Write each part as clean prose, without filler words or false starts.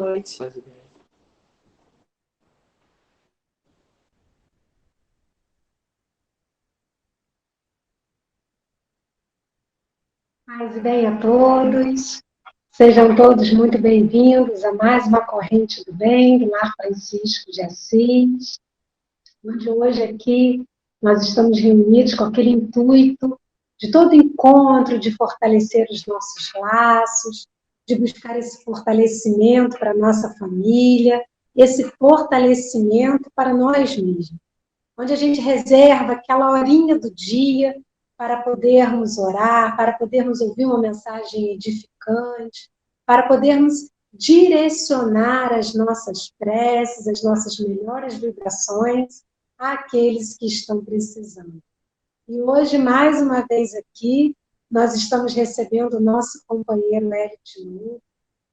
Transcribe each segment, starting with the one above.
noite. Paz e bem a todos. Sejam todos muito bem-vindos a mais uma corrente do bem do Lar Francisco de Assis, onde hoje aqui nós estamos reunidos com aquele intuito de todo encontro, de fortalecer os nossos laços, de buscar esse fortalecimento para a nossa família, esse fortalecimento para nós mesmos, onde a gente reserva aquela horinha do dia para podermos orar, para podermos ouvir uma mensagem edificante, para podermos direcionar as nossas preces, as nossas melhores vibrações àqueles que estão precisando. E hoje, mais uma vez aqui, nós estamos recebendo o nosso companheiro Hélio Tinu,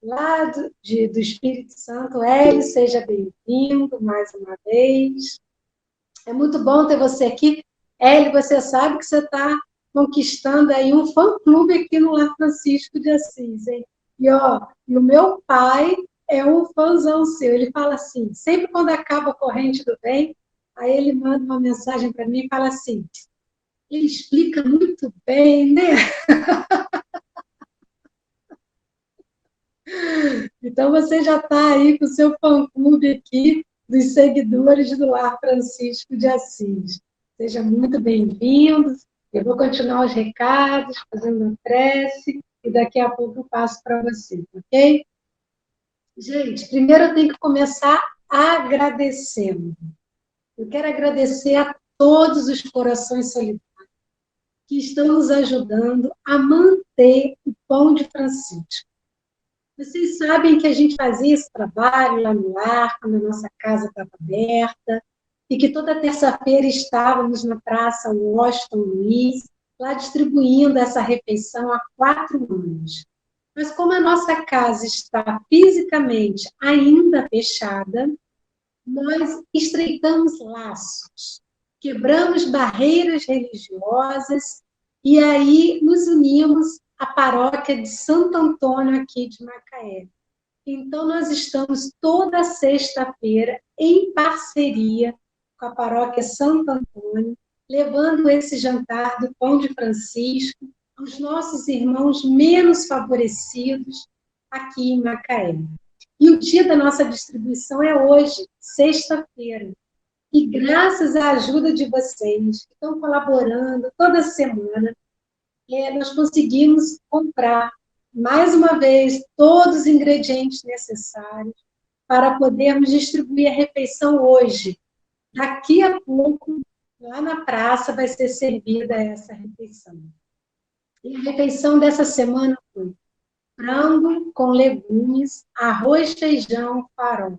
lá do Espírito Santo. Hélio, seja bem-vindo mais uma vez. É muito bom ter você aqui. Hélio, você sabe que você está conquistando aí um fã-clube aqui no Lar Francisco de Assis, hein? E o meu pai é um fãzão seu. Ele fala assim, sempre quando acaba a corrente do bem, aí ele manda uma mensagem para mim e fala assim, ele explica muito bem, né? Então você já está aí com o seu fã-clube aqui dos seguidores do Lar Francisco de Assis. Seja muito bem-vindo. Eu vou continuar os recados, fazendo a prece, e daqui a pouco eu passo para você, ok? Gente, primeiro eu tenho que começar agradecendo. Eu quero agradecer a todos os corações solidários que estão nos ajudando a manter o Pão de Francisco. Vocês sabem que a gente fazia esse trabalho lá no lar, quando a nossa casa estava aberta, e que toda terça-feira estávamos na Praça Washington Luiz, lá distribuindo essa refeição há 4 anos. Mas como a nossa casa está fisicamente ainda fechada, nós estreitamos laços, quebramos barreiras religiosas e aí nos unimos à paróquia de Santo Antônio aqui de Macaé. Então, nós estamos toda sexta-feira em parceria com a paróquia Santo Antônio, levando esse jantar do Pão de Francisco aos nossos irmãos menos favorecidos aqui em Macaé. E o dia da nossa distribuição é hoje, sexta-feira. E graças à ajuda de vocês, que estão colaborando toda semana, nós conseguimos comprar, mais uma vez, todos os ingredientes necessários para podermos distribuir a refeição hoje. Daqui a pouco, lá na praça, vai ser servida essa refeição. E a refeição dessa semana foi frango com legumes, arroz, feijão, farofa.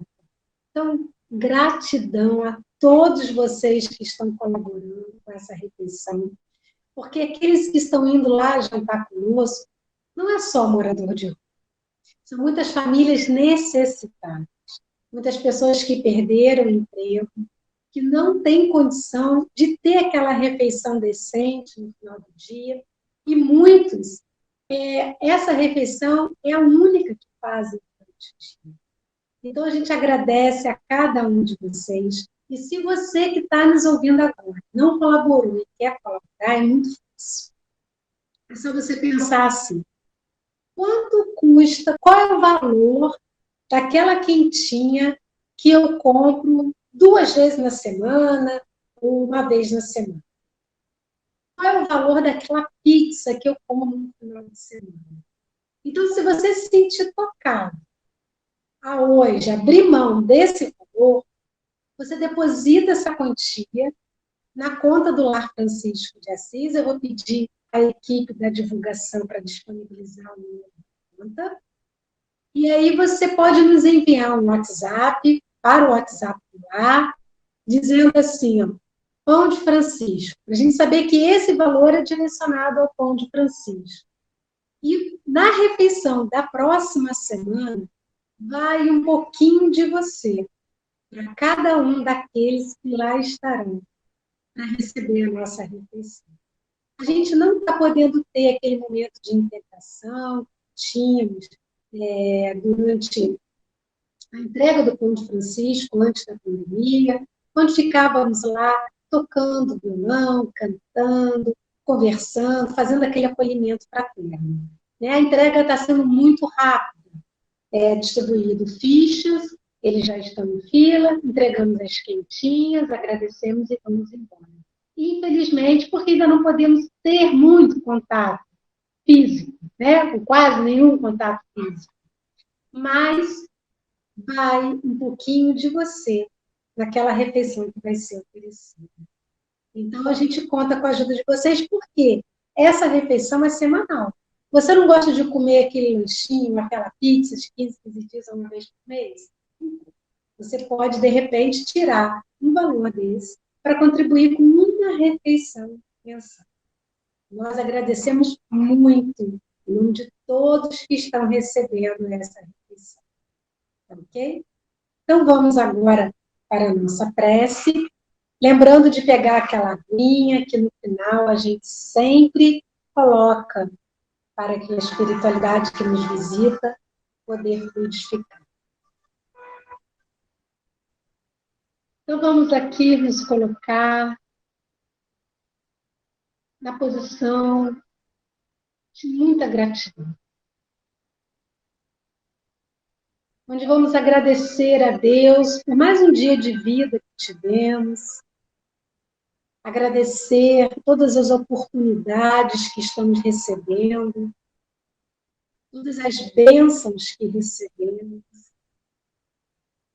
Então, gratidão a todos vocês que estão colaborando com essa refeição, porque aqueles que estão indo lá jantar conosco não é só morador de rua, são muitas famílias necessitadas, muitas pessoas que perderam o emprego, que não têm condição de ter aquela refeição decente no final do dia, e muitos, essa refeição é a única que fazem durante o dia. Então, a gente agradece a cada um de vocês. E se você que está nos ouvindo agora não colaborou e quer colaborar, é muito fácil. É só você pensar assim, quanto custa, qual é o valor daquela quentinha que eu compro 2 vezes na semana ou uma vez na semana? Qual é o valor daquela pizza que eu como no final de semana? Então, se você se sentir tocado a hoje abrir mão desse valor, você deposita essa quantia na conta do Lar Francisco de Assis. Eu vou pedir à equipe da divulgação para disponibilizar o número da conta. E aí você pode nos enviar um WhatsApp para o WhatsApp do Lar, dizendo assim, ó, Pão de Francisco, para a gente saber que esse valor é direcionado ao Pão de Francisco. E na refeição da próxima semana, vai um pouquinho de você, para cada um daqueles que lá estarão, para receber a nossa refeição. A gente não está podendo ter aquele momento de integração que tínhamos durante a entrega do Pão de Francisco antes da pandemia, quando ficávamos lá tocando violão, cantando, conversando, fazendo aquele acolhimento fraterno. Né? A entrega está sendo muito rápida. É distribuído fichas, eles já estão em fila, entregamos as quentinhas, agradecemos e vamos embora. Infelizmente, porque ainda não podemos ter muito contato físico, né? Com quase nenhum contato físico. Mas vai um pouquinho de você naquela refeição que vai ser oferecida. Então, a gente conta com a ajuda de vocês, porque essa refeição é semanal. Você não gosta de comer aquele lanchinho, aquela pizza de 15 dias uma vez por mês? Você pode, de repente, tirar um valor desse para contribuir com uma refeição mensal. Nós agradecemos muito em nome de todos que estão recebendo essa refeição. Ok? Então, vamos agora para a nossa prece. Lembrando de pegar aquela aguinha que no final a gente sempre coloca para que a espiritualidade que nos visita poder fluidificar. Então, vamos aqui nos colocar na posição de muita gratidão. Onde vamos agradecer a Deus por mais um dia de vida que tivemos, agradecer todas as oportunidades que estamos recebendo, todas as bênçãos que recebemos,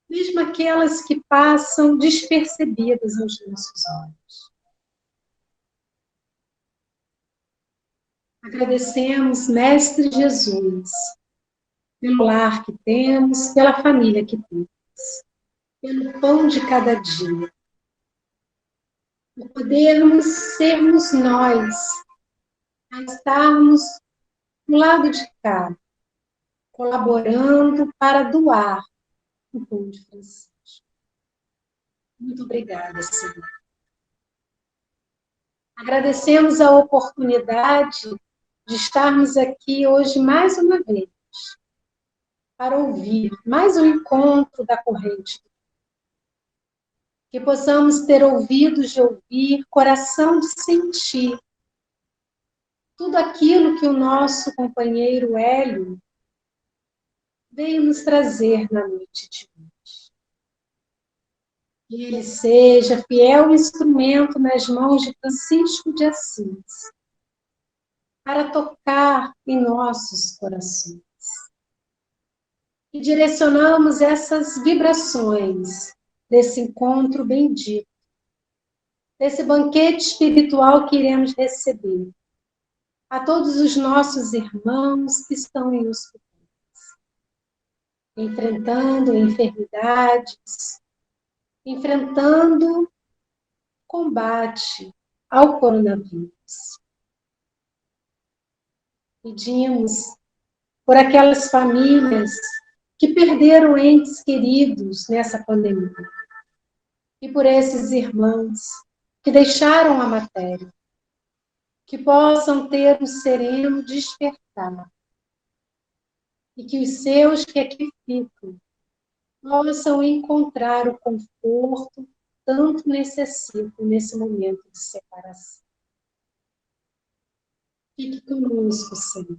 mesmo aquelas que passam despercebidas aos nossos olhos. Agradecemos, Mestre Jesus, pelo lar que temos, pela família que temos, pelo pão de cada dia, por podermos sermos nós, a estarmos do lado de cá, colaborando para doar o Pão de Francisco. Muito obrigada, Senhor. Agradecemos a oportunidade de estarmos aqui hoje mais uma vez, para ouvir mais um encontro da corrente. Que possamos ter ouvidos de ouvir, coração de sentir tudo aquilo que o nosso companheiro Hélio veio nos trazer na noite de hoje. Que ele seja fiel instrumento nas mãos de Francisco de Assis, para tocar em nossos corações. E direcionamos essas vibrações desse encontro bendito, desse banquete espiritual que iremos receber, a todos os nossos irmãos que estão em hospitais, enfrentando enfermidades, enfrentando combate ao coronavírus. Pedimos por aquelas famílias que perderam entes queridos nessa pandemia, e por esses irmãos que deixaram a matéria, que possam ter um sereno despertar, e que os seus que aqui ficam possam encontrar o conforto tanto necessitam nesse momento de separação. Fique conosco, Senhor,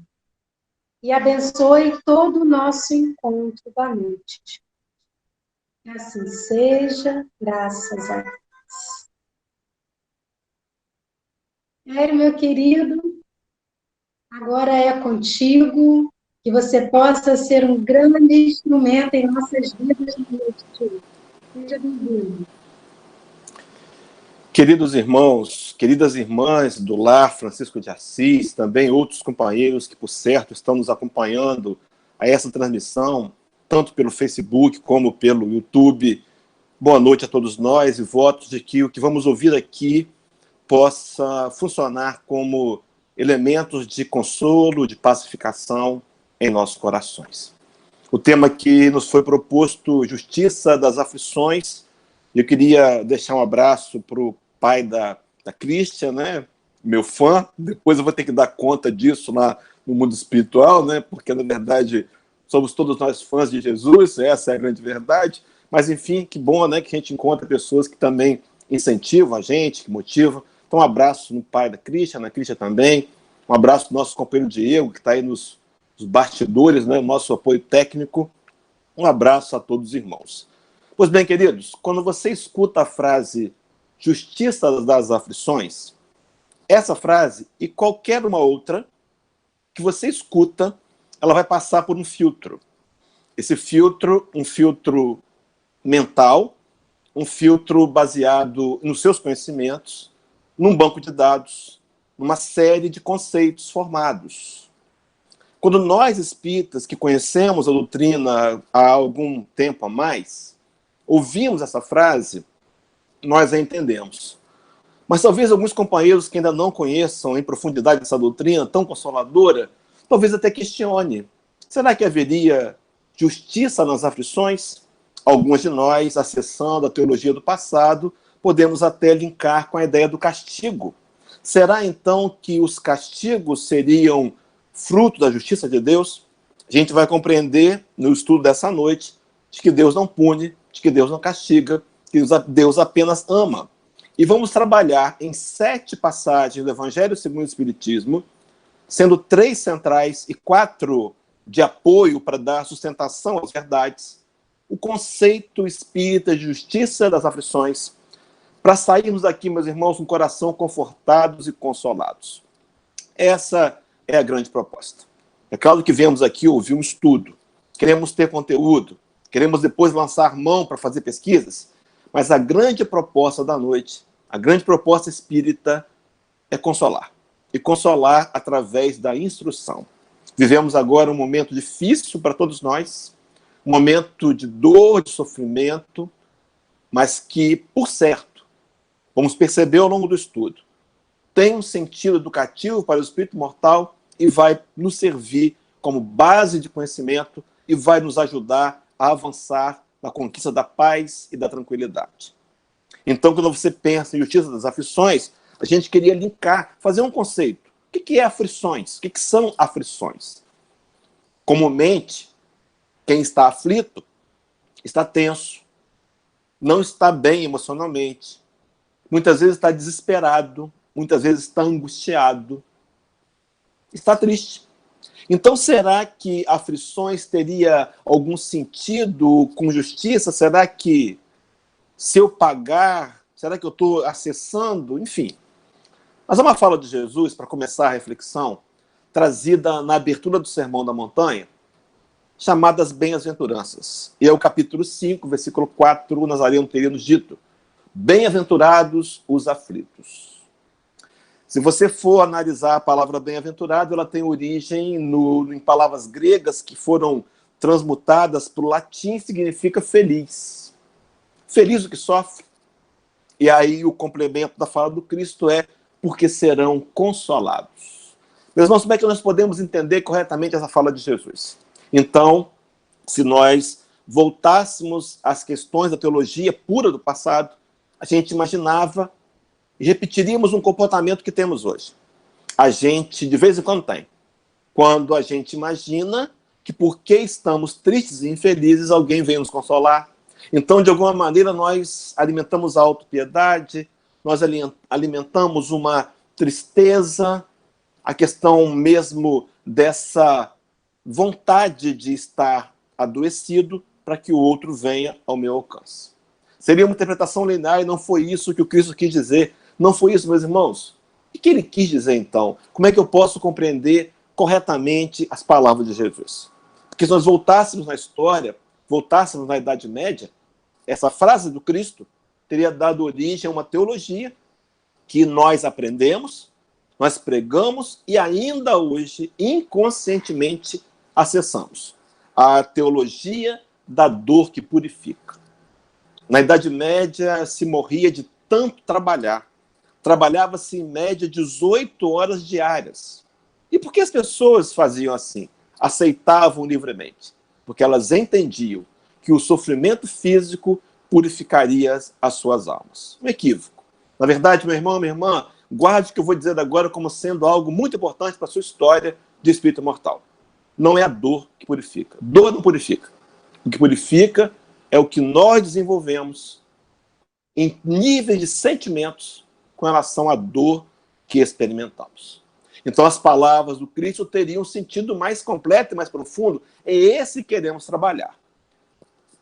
e abençoe todo o nosso encontro da noite. Que assim seja, graças a Deus. Meu querido, agora é contigo, que você possa ser um grande instrumento em nossas vidas na noite de hoje. Seja bem-vindo. Queridos irmãos, queridas irmãs do Lar Francisco de Assis, também outros companheiros que, por certo, estão nos acompanhando a essa transmissão, tanto pelo Facebook como pelo YouTube. Boa noite a todos nós e votos de que o que vamos ouvir aqui possa funcionar como elementos de consolo, de pacificação em nossos corações. O tema que nos foi proposto, Justiça das Aflições. Eu queria deixar um abraço para o pai da Christian, né? Meu fã. Depois eu vou ter que dar conta disso lá no mundo espiritual, né? Porque, na verdade, somos todos nós fãs de Jesus, essa é a grande verdade, mas enfim, que bom, né, que a gente encontra pessoas que também incentivam a gente, que motivam. Então, um abraço no pai da Cristian, na Cristian também, um abraço para o nosso companheiro Diego, que está aí nos bastidores, né, nosso apoio técnico. Um abraço a todos os irmãos. Pois bem, queridos, quando você escuta a frase justiça das aflições, essa frase e qualquer uma outra que você escuta, ela vai passar por um filtro. Esse filtro, um filtro mental, um filtro baseado nos seus conhecimentos, num banco de dados, numa série de conceitos formados. Quando nós, espíritas, que conhecemos a doutrina há algum tempo a mais, ouvimos essa frase, nós a entendemos. Mas talvez alguns companheiros que ainda não conheçam em profundidade essa doutrina tão consoladora, talvez até questione. Será que haveria justiça nas aflições? Alguns de nós, acessando a teologia do passado, podemos até linkar com a ideia do castigo. Será então que os castigos seriam fruto da justiça de Deus? A gente vai compreender no estudo dessa noite de que Deus não pune, de que Deus não castiga, que Deus apenas ama. E vamos trabalhar em 7 passagens do Evangelho segundo o Espiritismo, sendo 3 centrais e 4 de apoio para dar sustentação às verdades, o conceito espírita de justiça das aflições, para sairmos daqui, meus irmãos, com o coração confortados e consolados. Essa é a grande proposta. É claro que viemos aqui ouvir um estudo, queremos ter conteúdo, queremos depois lançar mão para fazer pesquisas, mas a grande proposta da noite, a grande proposta espírita é consolar. E consolar através da instrução. Vivemos agora um momento difícil para todos nós, um momento de dor, de sofrimento, mas que, por certo, vamos perceber ao longo do estudo, tem um sentido educativo para o espírito mortal e vai nos servir como base de conhecimento e vai nos ajudar a avançar na conquista da paz e da tranquilidade. Então, quando você pensa em justiça das aflições, a gente queria linkar, fazer um conceito. O que é aflições? O que são aflições? Comumente, quem está aflito está tenso, não está bem emocionalmente, muitas vezes está desesperado, muitas vezes está angustiado, está triste. Então, será que aflições teria algum sentido com justiça? Será que se eu pagar, será que eu estou acessando? Enfim. Mas é uma fala de Jesus, para começar a reflexão, trazida na abertura do Sermão da Montanha, chamada as Bem-aventuranças. E é o capítulo 5, versículo 4, o Nazareno teria nos dito: bem-aventurados os aflitos. Se você for analisar a palavra bem-aventurado, ela tem origem em palavras gregas que foram transmutadas para o latim, significa feliz. Feliz o que sofre. E aí o complemento da fala do Cristo é porque serão consolados. Meus irmãos, como é que nós podemos entender corretamente essa fala de Jesus? Então, se nós voltássemos às questões da teologia pura do passado, a gente imaginava e repetiríamos um comportamento que temos hoje. A gente, de vez em quando, tem. Quando a gente imagina que porque estamos tristes e infelizes, alguém vem nos consolar. Então, de alguma maneira, nós alimentamos a autopiedade, nós alimentamos uma tristeza, a questão mesmo dessa vontade de estar adoecido para que o outro venha ao meu alcance. Seria uma interpretação linear e não foi isso que o Cristo quis dizer. Não foi isso, meus irmãos? O que ele quis dizer, então? Como é que eu posso compreender corretamente as palavras de Jesus? Porque se nós voltássemos na história, voltássemos na Idade Média, essa frase do Cristo teria dado origem a uma teologia que nós aprendemos, nós pregamos e ainda hoje, inconscientemente, acessamos. A teologia da dor que purifica. Na Idade Média se morria de tanto trabalhar. Trabalhava-se em média 18 horas diárias. E por que as pessoas faziam assim? Aceitavam livremente. Porque elas entendiam que o sofrimento físico purificaria as suas almas. Um equívoco. Na verdade, meu irmão, minha irmã, guarde o que eu vou dizer agora como sendo algo muito importante para a sua história de espírito mortal. não é a dor que purifica. Dor não purifica. O que purifica é o que nós desenvolvemos em níveis de sentimentos com relação à dor que experimentamos. Então, as palavras do Cristo teriam um sentido mais completo e mais profundo. É esse que queremos trabalhar.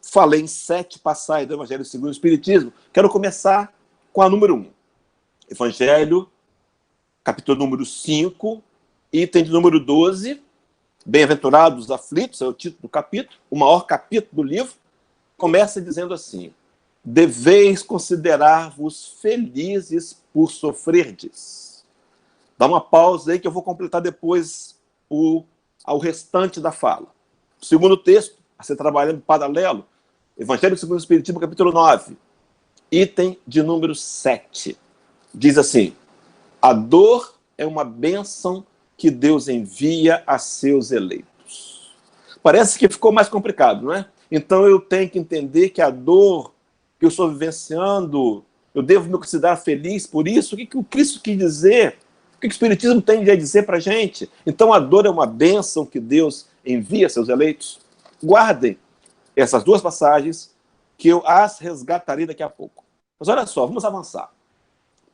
Falei em 7 passagens do Evangelho segundo o Espiritismo. Quero começar com a número 1. Evangelho, capítulo número 5, item de número 12. Bem-aventurados os aflitos, é o título do capítulo, o maior capítulo do livro. Começa dizendo assim: deveis considerar-vos felizes por sofrerdes. Dá uma pausa aí que eu vou completar depois ao restante da fala. O segundo texto, a ser trabalhando em paralelo, Evangelho segundo o Espiritismo, capítulo 9, item de número 7. Diz assim: a dor é uma bênção que Deus envia a seus eleitos. Parece que ficou mais complicado, não é? Então eu tenho que entender que a dor que eu estou vivenciando, eu devo me considerar feliz por isso? O que o Cristo quis dizer? O que o Espiritismo tem a dizer para a gente? Então a dor é uma bênção que Deus envia a seus eleitos? Guardem essas 2 passagens que eu as resgatarei daqui a pouco. Mas olha só, vamos avançar.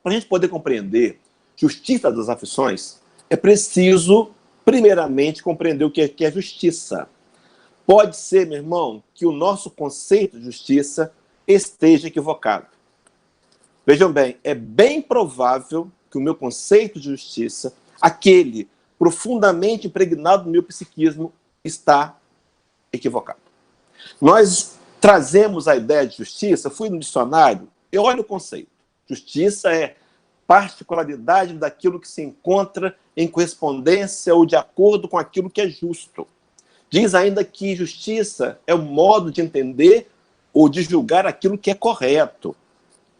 Para a gente poder compreender justiça das aflições, é preciso, primeiramente, compreender o que é justiça. Pode ser, meu irmão, que o nosso conceito de justiça esteja equivocado. Vejam bem, é bem provável que o meu conceito de justiça, aquele profundamente impregnado no meu psiquismo, está equivocado. Nós trazemos a ideia de justiça, fui no dicionário, e olha o conceito. Justiça é particularidade daquilo que se encontra em correspondência ou de acordo com aquilo que é justo. Diz ainda que justiça é o modo de entender ou de julgar aquilo que é correto.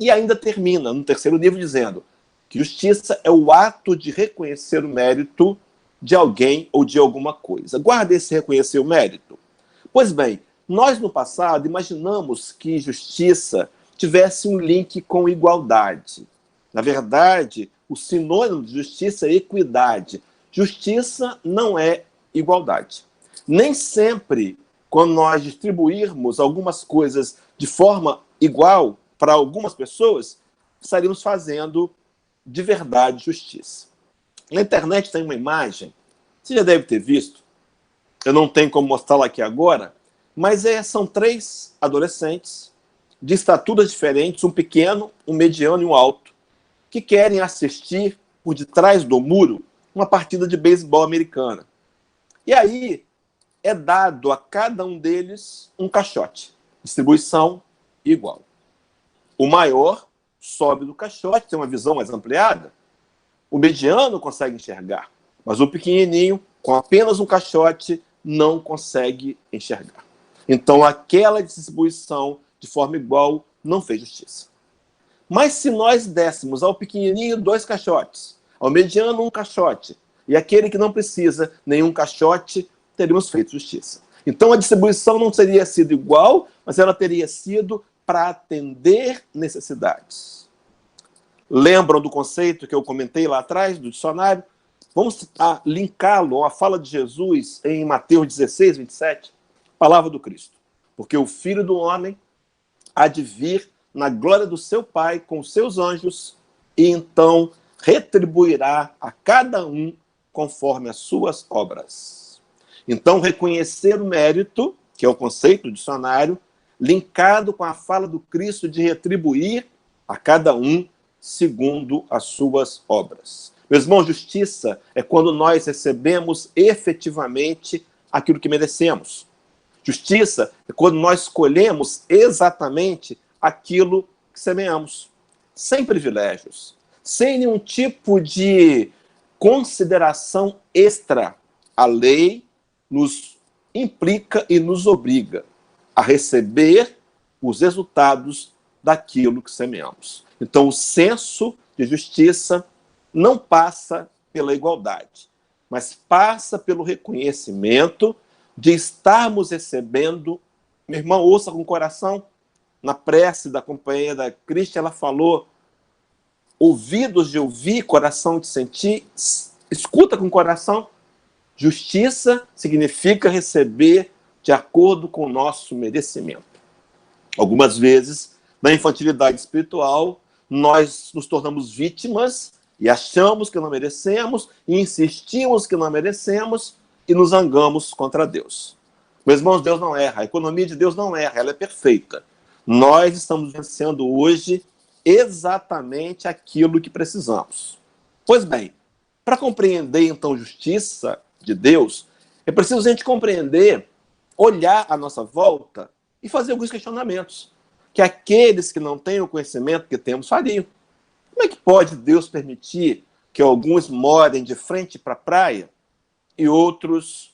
E ainda termina, no terceiro nível, dizendo que justiça é o ato de reconhecer o mérito de alguém ou de alguma coisa. Guarda esse reconhecer o mérito. Pois bem, nós no passado imaginamos que justiça tivesse um link com igualdade. Na verdade, o sinônimo de justiça é equidade. Justiça não é igualdade. Nem sempre, quando nós distribuirmos algumas coisas de forma igual para algumas pessoas, estaríamos fazendo de verdade justiça. Na internet tem uma imagem, você já deve ter visto, eu não tenho como mostrá-la aqui agora, mas são 3 adolescentes de estaturas diferentes, um pequeno, um mediano e um alto, que querem assistir por detrás do muro uma partida de beisebol americana. E aí é dado a cada um deles um caixote, distribuição igual. O maior sobe do caixote, tem uma visão mais ampliada. O mediano consegue enxergar, mas o pequenininho, com apenas um caixote, não consegue enxergar. Então aquela distribuição de forma igual não fez justiça. Mas se nós dessemos ao pequenininho 2 caixotes, ao mediano 1 caixote, e aquele que não precisa nenhum caixote, teríamos feito justiça. Então a distribuição não teria sido igual, mas ela teria sido para atender necessidades. Lembram do conceito que eu comentei lá atrás, do dicionário? Vamos linká-lo à fala de Jesus em Mateus 16, 27, palavra do Cristo. Porque o Filho do Homem há de vir na glória do seu Pai com os seus anjos, e então retribuirá a cada um conforme as suas obras. Então, reconhecer o mérito, que é o conceito do dicionário, linkado com a fala do Cristo de retribuir a cada um segundo as suas obras. Meus irmãos, justiça é quando nós recebemos efetivamente aquilo que merecemos. Justiça é quando nós escolhemos exatamente aquilo que semeamos, sem privilégios, sem nenhum tipo de consideração extra. A lei nos implica e nos obriga a receber os resultados daquilo que semeamos. Então, o senso de justiça não passa pela igualdade, mas passa pelo reconhecimento de estarmos recebendo. Meu irmão, ouça com o coração. Na prece da companheira da Cristo, ela falou: ouvidos de ouvir, coração de sentir. Escuta com o coração. Justiça significa receber de acordo com o nosso merecimento. Algumas vezes, na infantilidade espiritual, nós nos tornamos vítimas e achamos que não merecemos, e insistimos que não merecemos, e nos zangamos contra Deus. Meus irmãos, Deus não erra, a economia de Deus não erra, ela é perfeita. Nós estamos vencendo hoje exatamente aquilo que precisamos. Pois bem, para compreender, então, a justiça de Deus, é preciso a gente compreender, olhar à nossa volta e fazer alguns questionamentos que aqueles que não têm o conhecimento que temos fariam. Como é que pode Deus permitir que alguns morem de frente para a praia e outros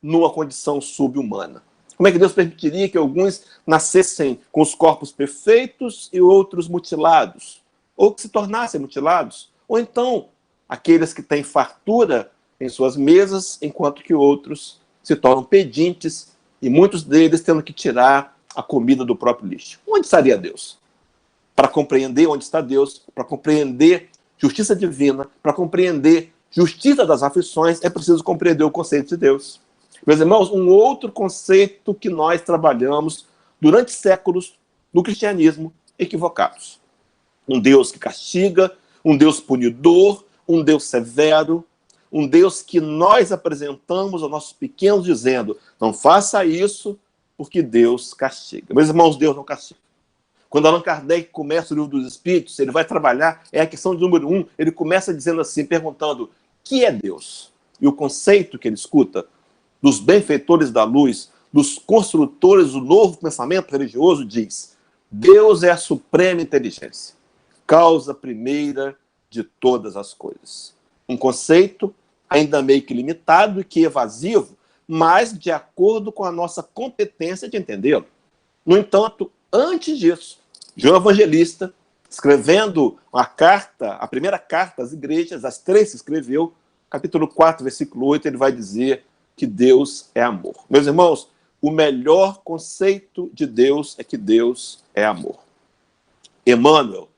numa condição subhumana? Como é que Deus permitiria que alguns nascessem com os corpos perfeitos e outros mutilados? Ou que se tornassem mutilados? Ou então, aqueles que têm fartura em suas mesas, enquanto que outros se tornam pedintes e muitos deles tendo que tirar a comida do próprio lixo. Onde estaria Deus? Para compreender onde está Deus, para compreender justiça divina, para compreender justiça das aflições, é preciso compreender o conceito de Deus. Meus irmãos, um outro conceito que nós trabalhamos durante séculos no cristianismo, equivocados. Um Deus que castiga, um Deus punidor, um Deus severo, um Deus que nós apresentamos aos nossos pequenos dizendo, não faça isso porque Deus castiga. Meus irmãos, Deus não castiga. Quando Allan Kardec começa o Livro dos Espíritos, ele vai trabalhar, é a questão de número 1, ele começa dizendo assim, perguntando, que é Deus? E o conceito que ele escuta dos benfeitores da luz, dos construtores do novo pensamento religioso, diz, Deus é a suprema inteligência, causa primeira de todas as coisas. Um conceito ainda meio que limitado e que evasivo, mas de acordo com a nossa competência de entendê-lo. No entanto, antes disso, João Evangelista, escrevendo a primeira carta às igrejas, as 3 que escreveu, capítulo 4, versículo 8, ele vai dizer que Deus é amor. Meus irmãos, o melhor conceito de Deus é que Deus é amor. Emmanuel,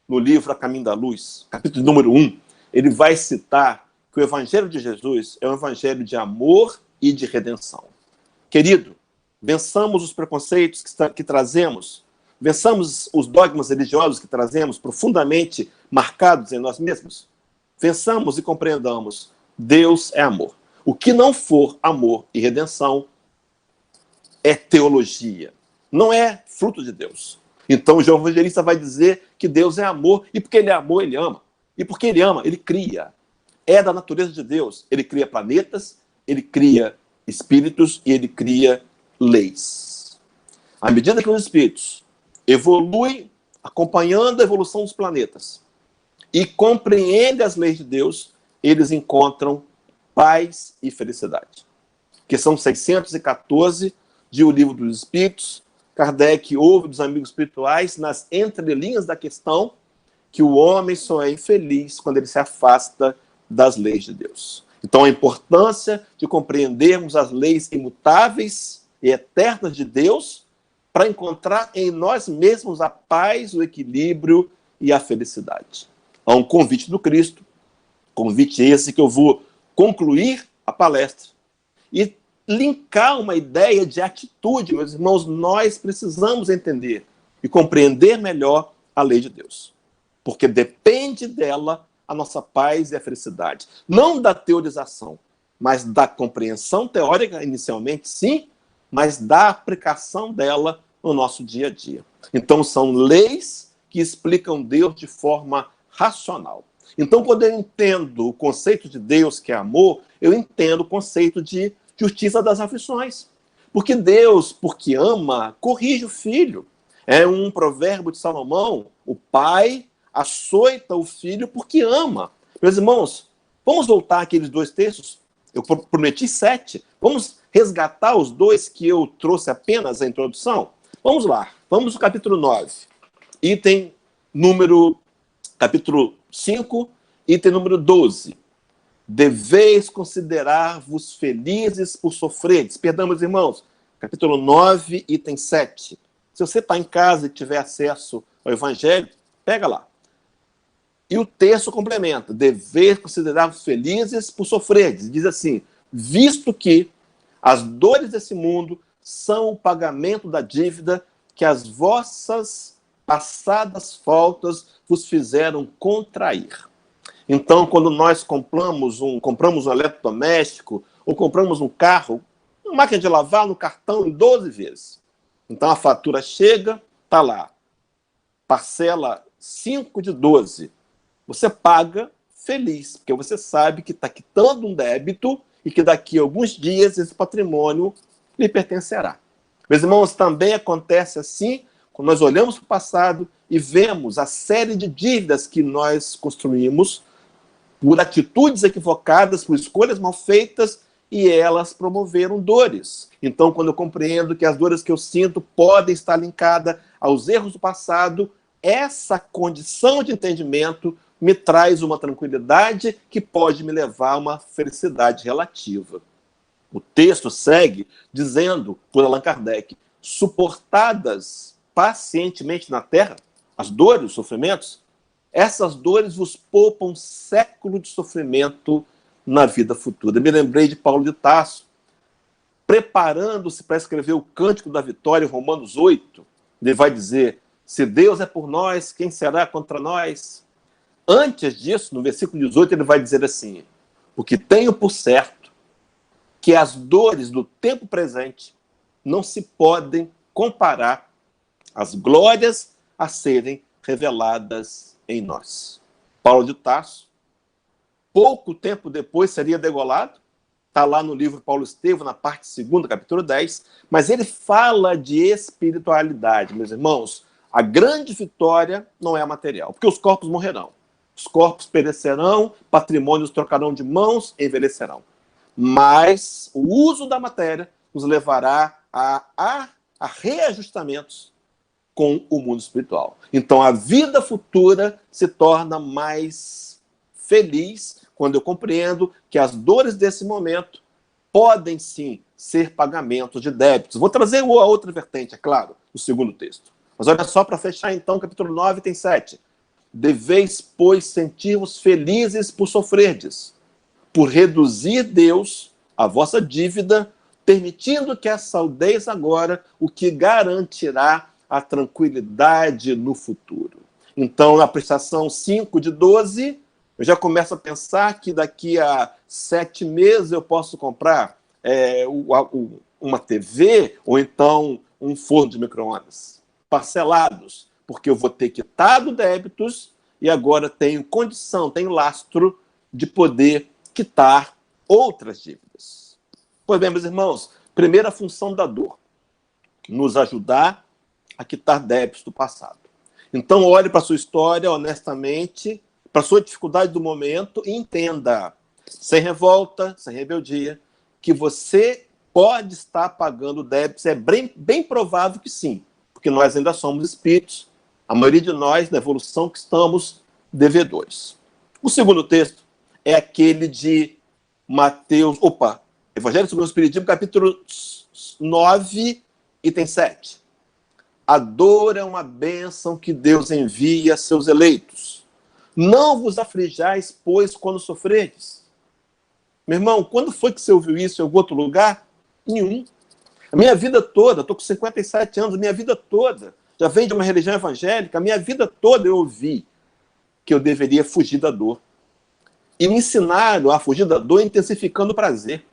no livro A Caminho da Luz, capítulo número 1, ele vai citar que o Evangelho de Jesus é um evangelho de amor e de redenção. Querido, vençamos os preconceitos que trazemos, vençamos os dogmas religiosos que trazemos profundamente marcados em nós mesmos, vençamos e compreendamos, Deus é amor. O que não for amor e redenção é teologia, não é fruto de Deus. Então, o João Evangelista vai dizer que Deus é amor, e porque ele é amor, ele ama. E porque ele ama, ele cria. É da natureza de Deus. Ele cria planetas, ele cria espíritos e ele cria leis. À medida que os espíritos evoluem, acompanhando a evolução dos planetas, e compreendem as leis de Deus, eles encontram paz e felicidade. Que são 614 de O Livro dos Espíritos. Kardec ouve dos amigos espirituais, nas entrelinhas da questão, que o homem só é infeliz quando ele se afasta das leis de Deus. Então, a importância de compreendermos as leis imutáveis e eternas de Deus para encontrar em nós mesmos a paz, o equilíbrio e a felicidade. Há um convite do Cristo, convite esse que eu vou concluir a palestra e linkar uma ideia de atitude, meus irmãos, nós precisamos entender e compreender melhor a lei de Deus. Porque depende dela a nossa paz e a felicidade. Não da teorização, mas da compreensão teórica, inicialmente, sim, mas da aplicação dela no nosso dia a dia. Então, são leis que explicam Deus de forma racional. Então, quando eu entendo o conceito de Deus, que é amor, eu entendo o conceito de justiça das aflições. Porque Deus, porque ama, corrige o filho. É um provérbio de Salomão, o pai açoita o filho porque ama. Meus irmãos, vamos voltar àqueles 2 textos? Eu prometi 7. Vamos resgatar os 2 que eu trouxe apenas a introdução? Vamos lá. Vamos no capítulo 9. Capítulo 5, item número 12. Deveis considerar-vos felizes por sofreres. Perdão, meus irmãos. Capítulo 9, item 7. Se você está em casa e tiver acesso ao Evangelho, pega lá. E o texto complementa. Deveis considerar-vos felizes por sofreres. Diz assim, visto que as dores desse mundo são o pagamento da dívida que as vossas passadas faltas vos fizeram contrair. Então, quando nós compramos um eletrodoméstico, ou compramos um carro, uma máquina de lavar no cartão em 12 vezes. Então, a fatura chega, está lá, parcela 5 de 12. Você paga feliz, porque você sabe que está quitando um débito e que daqui a alguns dias esse patrimônio lhe pertencerá. Meus irmãos, também acontece assim quando nós olhamos para o passado e vemos a série de dívidas que nós construímos por atitudes equivocadas, por escolhas mal feitas, e elas promoveram dores. Então, quando eu compreendo que as dores que eu sinto podem estar linkadas aos erros do passado, essa condição de entendimento me traz uma tranquilidade que pode me levar a uma felicidade relativa. O texto segue dizendo, por Allan Kardec, suportadas pacientemente na terra, as dores, os sofrimentos, essas dores vos poupam um século de sofrimento na vida futura. Eu me lembrei de Paulo de Tarso, preparando-se para escrever o Cântico da Vitória, em Romanos 8, ele vai dizer, se Deus é por nós, quem será contra nós? Antes disso, no versículo 18, ele vai dizer assim, porque tenho por certo que as dores do tempo presente não se podem comparar às glórias a serem reveladas em nós. Paulo de Tarso, pouco tempo depois, seria degolado, está lá no livro Paulo Estevam, na parte 2ª, capítulo 10, mas ele fala de espiritualidade, meus irmãos. A grande vitória não é a material, porque os corpos morrerão. Os corpos perecerão, patrimônios trocarão de mãos, envelhecerão. Mas o uso da matéria nos levará a reajustamentos com o mundo espiritual. Então, a vida futura se torna mais feliz quando eu compreendo que as dores desse momento podem, sim, ser pagamentos de débitos. Vou trazer a outra vertente, é claro, no segundo texto. Mas olha só, para fechar, então, capítulo 9, tem 7. Deveis, pois, sentir-vos felizes por sofrerdes, por reduzir Deus a vossa dívida, permitindo que saudeis agora o que garantirá a tranquilidade no futuro. Então, na prestação 5 de 12, eu já começo a pensar que daqui a 7 meses eu posso comprar uma TV ou então um forno de micro-ondas, parcelados, porque eu vou ter quitado débitos e agora tenho condição, tenho lastro de poder quitar outras dívidas. Pois bem, meus irmãos, primeira função da dor, nos ajudar a quitar débitos do passado. Então, olhe para a sua história honestamente, para a sua dificuldade do momento e entenda, sem revolta, sem rebeldia, que você pode estar pagando débitos. É bem provável que sim, porque nós ainda somos espíritos, a maioria de nós, na evolução que estamos, devedores. O segundo texto é aquele de Mateus, Evangelho segundo o Espiritismo, capítulo 9, item 7. A dor é uma bênção que Deus envia a seus eleitos. Não vos aflijais, pois, quando sofredes. Meu irmão, quando foi que você ouviu isso em algum outro lugar? Nenhum. A minha vida toda, estou com 57 anos, a minha vida toda, já vem de uma religião evangélica, a minha vida toda eu ouvi que eu deveria fugir da dor. E me ensinaram a fugir da dor intensificando o prazer.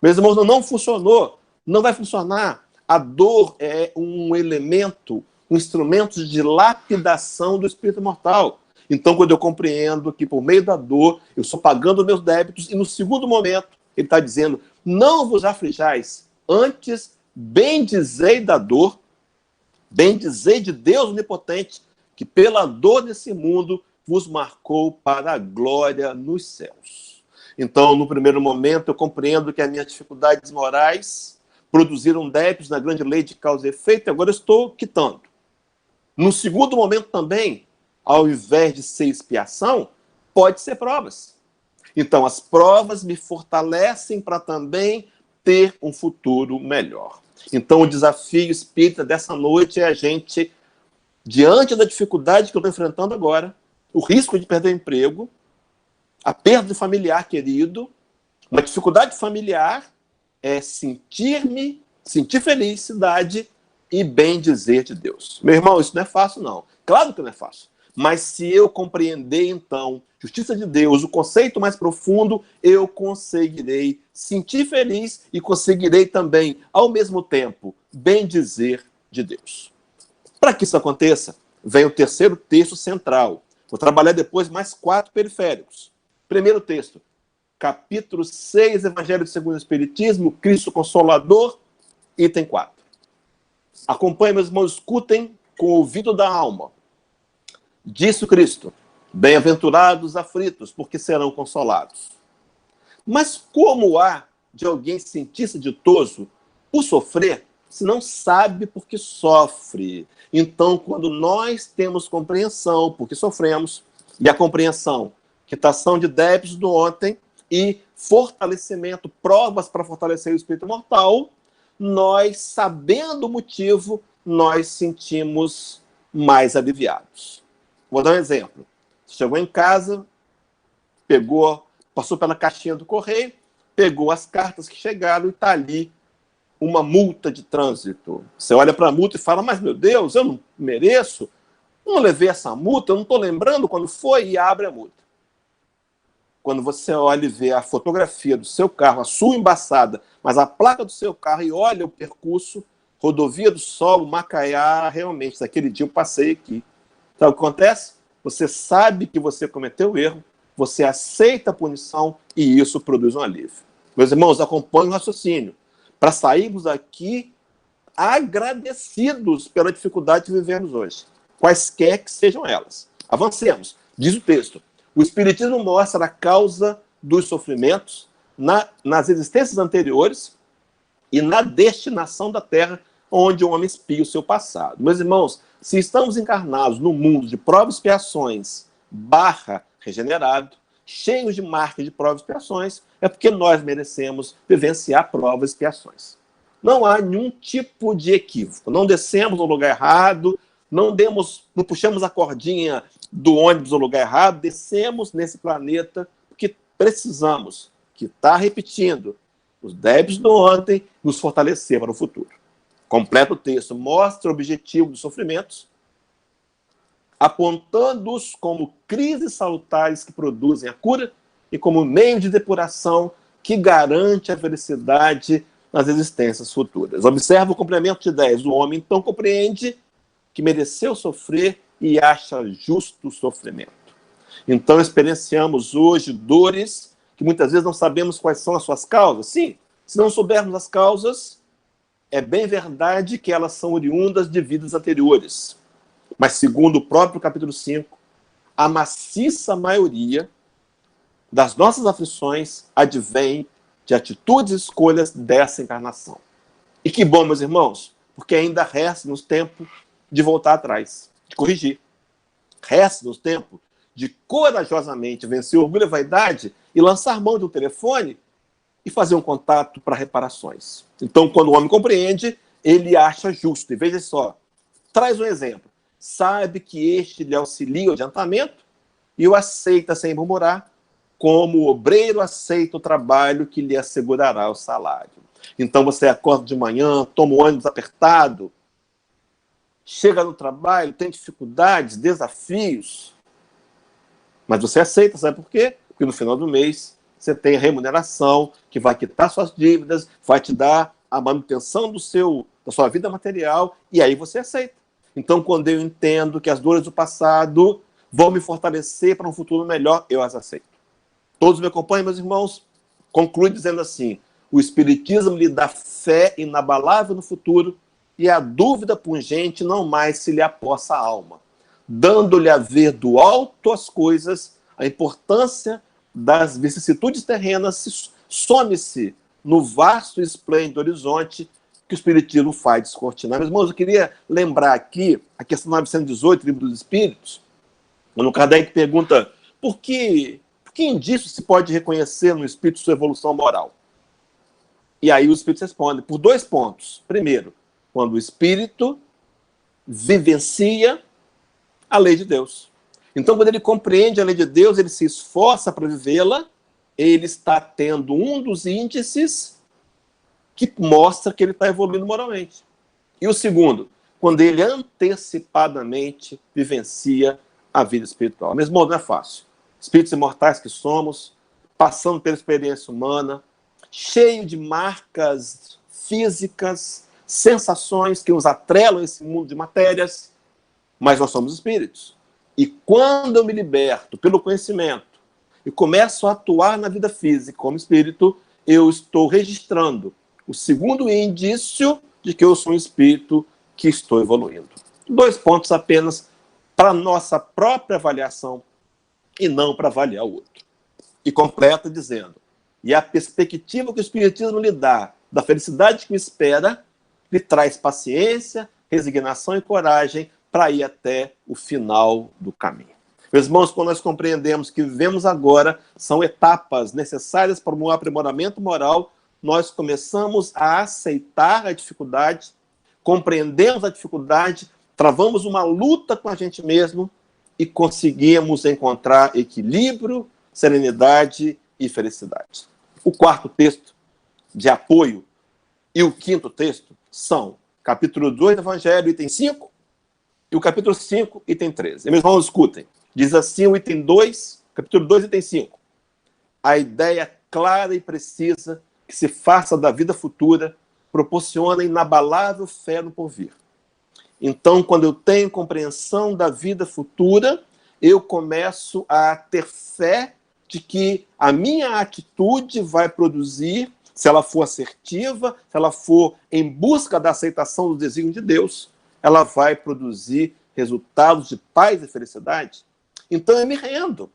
Meus irmãos, não funcionou, não vai funcionar. A dor é um elemento, um instrumento de lapidação do espírito mortal. Então, quando eu compreendo que por meio da dor eu estou pagando meus débitos, e no segundo momento ele está dizendo, não vos aflijais, antes bendizei da dor, bendizei de Deus onipotente, que pela dor desse mundo vos marcou para a glória nos céus. Então, no primeiro momento, eu compreendo que as minhas dificuldades morais produziram débitos na grande lei de causa e efeito, e agora eu estou quitando. No segundo momento também, ao invés de ser expiação, pode ser provas. Então, as provas me fortalecem para também ter um futuro melhor. Então, o desafio espírita dessa noite é a gente, diante da dificuldade que eu estou enfrentando agora, o risco de perder o emprego, a perda de familiar querido, Uma dificuldade familiar é sentir felicidade e bem dizer de Deus. Meu irmão, isso não é fácil, não. Claro que não é fácil. Mas se eu compreender, então, justiça de Deus, o conceito mais profundo, eu conseguirei sentir feliz e conseguirei também, ao mesmo tempo, bem dizer de Deus. Para que isso aconteça, vem o terceiro texto central. Vou trabalhar depois mais 4 periféricos. Primeiro texto, capítulo 6, Evangelho segundo o Espiritismo, Cristo Consolador, item 4. Acompanhem, meus irmãos, escutem com o ouvido da alma. Disse o Cristo: bem-aventurados os aflitos, porque serão consolados. Mas como há de alguém sentir-se ditoso por sofrer, se não sabe porque sofre? Então, quando nós temos compreensão porque sofremos, e a compreensão, quitação de débitos do ontem e fortalecimento, provas para fortalecer o espírito mortal, nós, sabendo o motivo, nós sentimos mais aliviados. Vou dar um exemplo. Chegou em casa, passou pela caixinha do correio, pegou as cartas que chegaram e está ali uma multa de trânsito. Você olha para a multa e fala, mas meu Deus, eu não mereço, não levei essa multa, eu não estou lembrando quando foi, e abre a multa. Quando você olha e vê a fotografia do seu carro, a sua embaçada, mas a placa do seu carro e olha o percurso, Rodovia do Sol, Macaé, realmente, naquele dia eu passei aqui. Então, o que acontece? Você sabe que você cometeu erro, você aceita a punição e isso produz um alívio. Meus irmãos, acompanhem o raciocínio. Para sairmos daqui agradecidos pela dificuldade que vivemos hoje, quaisquer que sejam elas. Avancemos. Diz o texto: o Espiritismo mostra a causa dos sofrimentos nas existências anteriores e na destinação da Terra, onde o homem expia o seu passado. Meus irmãos, se estamos encarnados no mundo de provas e expiações regenerado, cheios de marcas de provas e expiações, é porque nós merecemos vivenciar provas e expiações. Não há nenhum tipo de equívoco. Não descemos no lugar errado, não puxamos a cordinha do ônibus no lugar errado, descemos nesse planeta porque precisamos, que está repetindo, os débitos do ontem, nos fortalecer para o futuro. Completa o texto, mostra o objetivo dos sofrimentos, apontando-os como crises salutares que produzem a cura e como meio de depuração que garante a felicidade nas existências futuras. Observa o complemento de ideias. O homem, então, compreende que mereceu sofrer e acha justo o sofrimento. Então, experienciamos hoje dores que muitas vezes não sabemos quais são as suas causas. Sim, se não soubermos as causas, é bem verdade que elas são oriundas de vidas anteriores. Mas, segundo o próprio capítulo 5, a maciça maioria das nossas aflições advém de atitudes e escolhas dessa encarnação. E que bom, meus irmãos, porque ainda resta-nos tempo de voltar atrás, de corrigir. Resta-nos tempo de corajosamente vencer o orgulho e a vaidade e lançar mão de um telefone e fazer um contato para reparações. Então, quando o homem compreende, ele acha justo. E veja só, traz um exemplo. Sabe que este lhe auxilia o adiantamento e o aceita sem murmurar, como o obreiro aceita o trabalho que lhe assegurará o salário. Então você acorda de manhã, toma o ônibus apertado, chega no trabalho, tem dificuldades, desafios, mas você aceita, sabe por quê? Porque no final do mês você tem a remuneração que vai quitar suas dívidas, vai te dar a manutenção da sua vida material, e aí você aceita. Então, quando eu entendo que as dores do passado vão me fortalecer para um futuro melhor, eu as aceito. Todos me acompanham, meus irmãos? Conclui dizendo assim: o Espiritismo lhe dá fé inabalável no futuro e a dúvida pungente não mais se lhe apossa a alma, dando-lhe a ver do alto as coisas, a importância das vicissitudes terrenas some-se no vasto e esplêndido horizonte que o Espiritismo faz descortinar. Meus irmãos, eu queria lembrar aqui a questão 918, Livro dos Espíritos, quando Kardec pergunta por que indício se pode reconhecer no espírito sua evolução moral? E aí o espírito responde por 2 pontos. Primeiro, quando o espírito vivencia a lei de Deus. Então, quando ele compreende a lei de Deus, ele se esforça para vivê-la ele está tendo um dos índices que mostra que ele está evoluindo moralmente. E o segundo, quando ele antecipadamente vivencia a vida espiritual. Mesmo modo, não é fácil. Espíritos imortais que somos, passando pela experiência humana, cheio de marcas físicas, sensações que nos atrelam a esse mundo de matérias, mas nós somos espíritos. E quando eu me liberto pelo conhecimento e começo a atuar na vida física como espírito, eu estou registrando o segundo indício de que eu sou um espírito que estou evoluindo. 2 pontos apenas para nossa própria avaliação e não para avaliar o outro. E completa dizendo, e a perspectiva que o Espiritismo lhe dá da felicidade que me espera, lhe traz paciência, resignação e coragem para ir até o final do caminho. Meus irmãos, quando nós compreendemos que vivemos agora, são etapas necessárias para um aprimoramento moral, nós começamos a aceitar a dificuldade, compreendemos a dificuldade, travamos uma luta com a gente mesmo e conseguimos encontrar equilíbrio, serenidade e felicidade. O 4º texto de apoio e o 5º texto são capítulo 2 do Evangelho, item 5, e o capítulo 5, item 13. Meus irmãos, escutem. Diz assim o item 2, capítulo 2, item 5. A ideia clara e precisa que se faça da vida futura proporciona inabalável fé no porvir. Então, quando eu tenho compreensão da vida futura, eu começo a ter fé de que a minha atitude vai produzir, se ela for assertiva, se ela for em busca da aceitação do desígnio de Deus, ela vai produzir resultados de paz e felicidade. Então eu me rendo,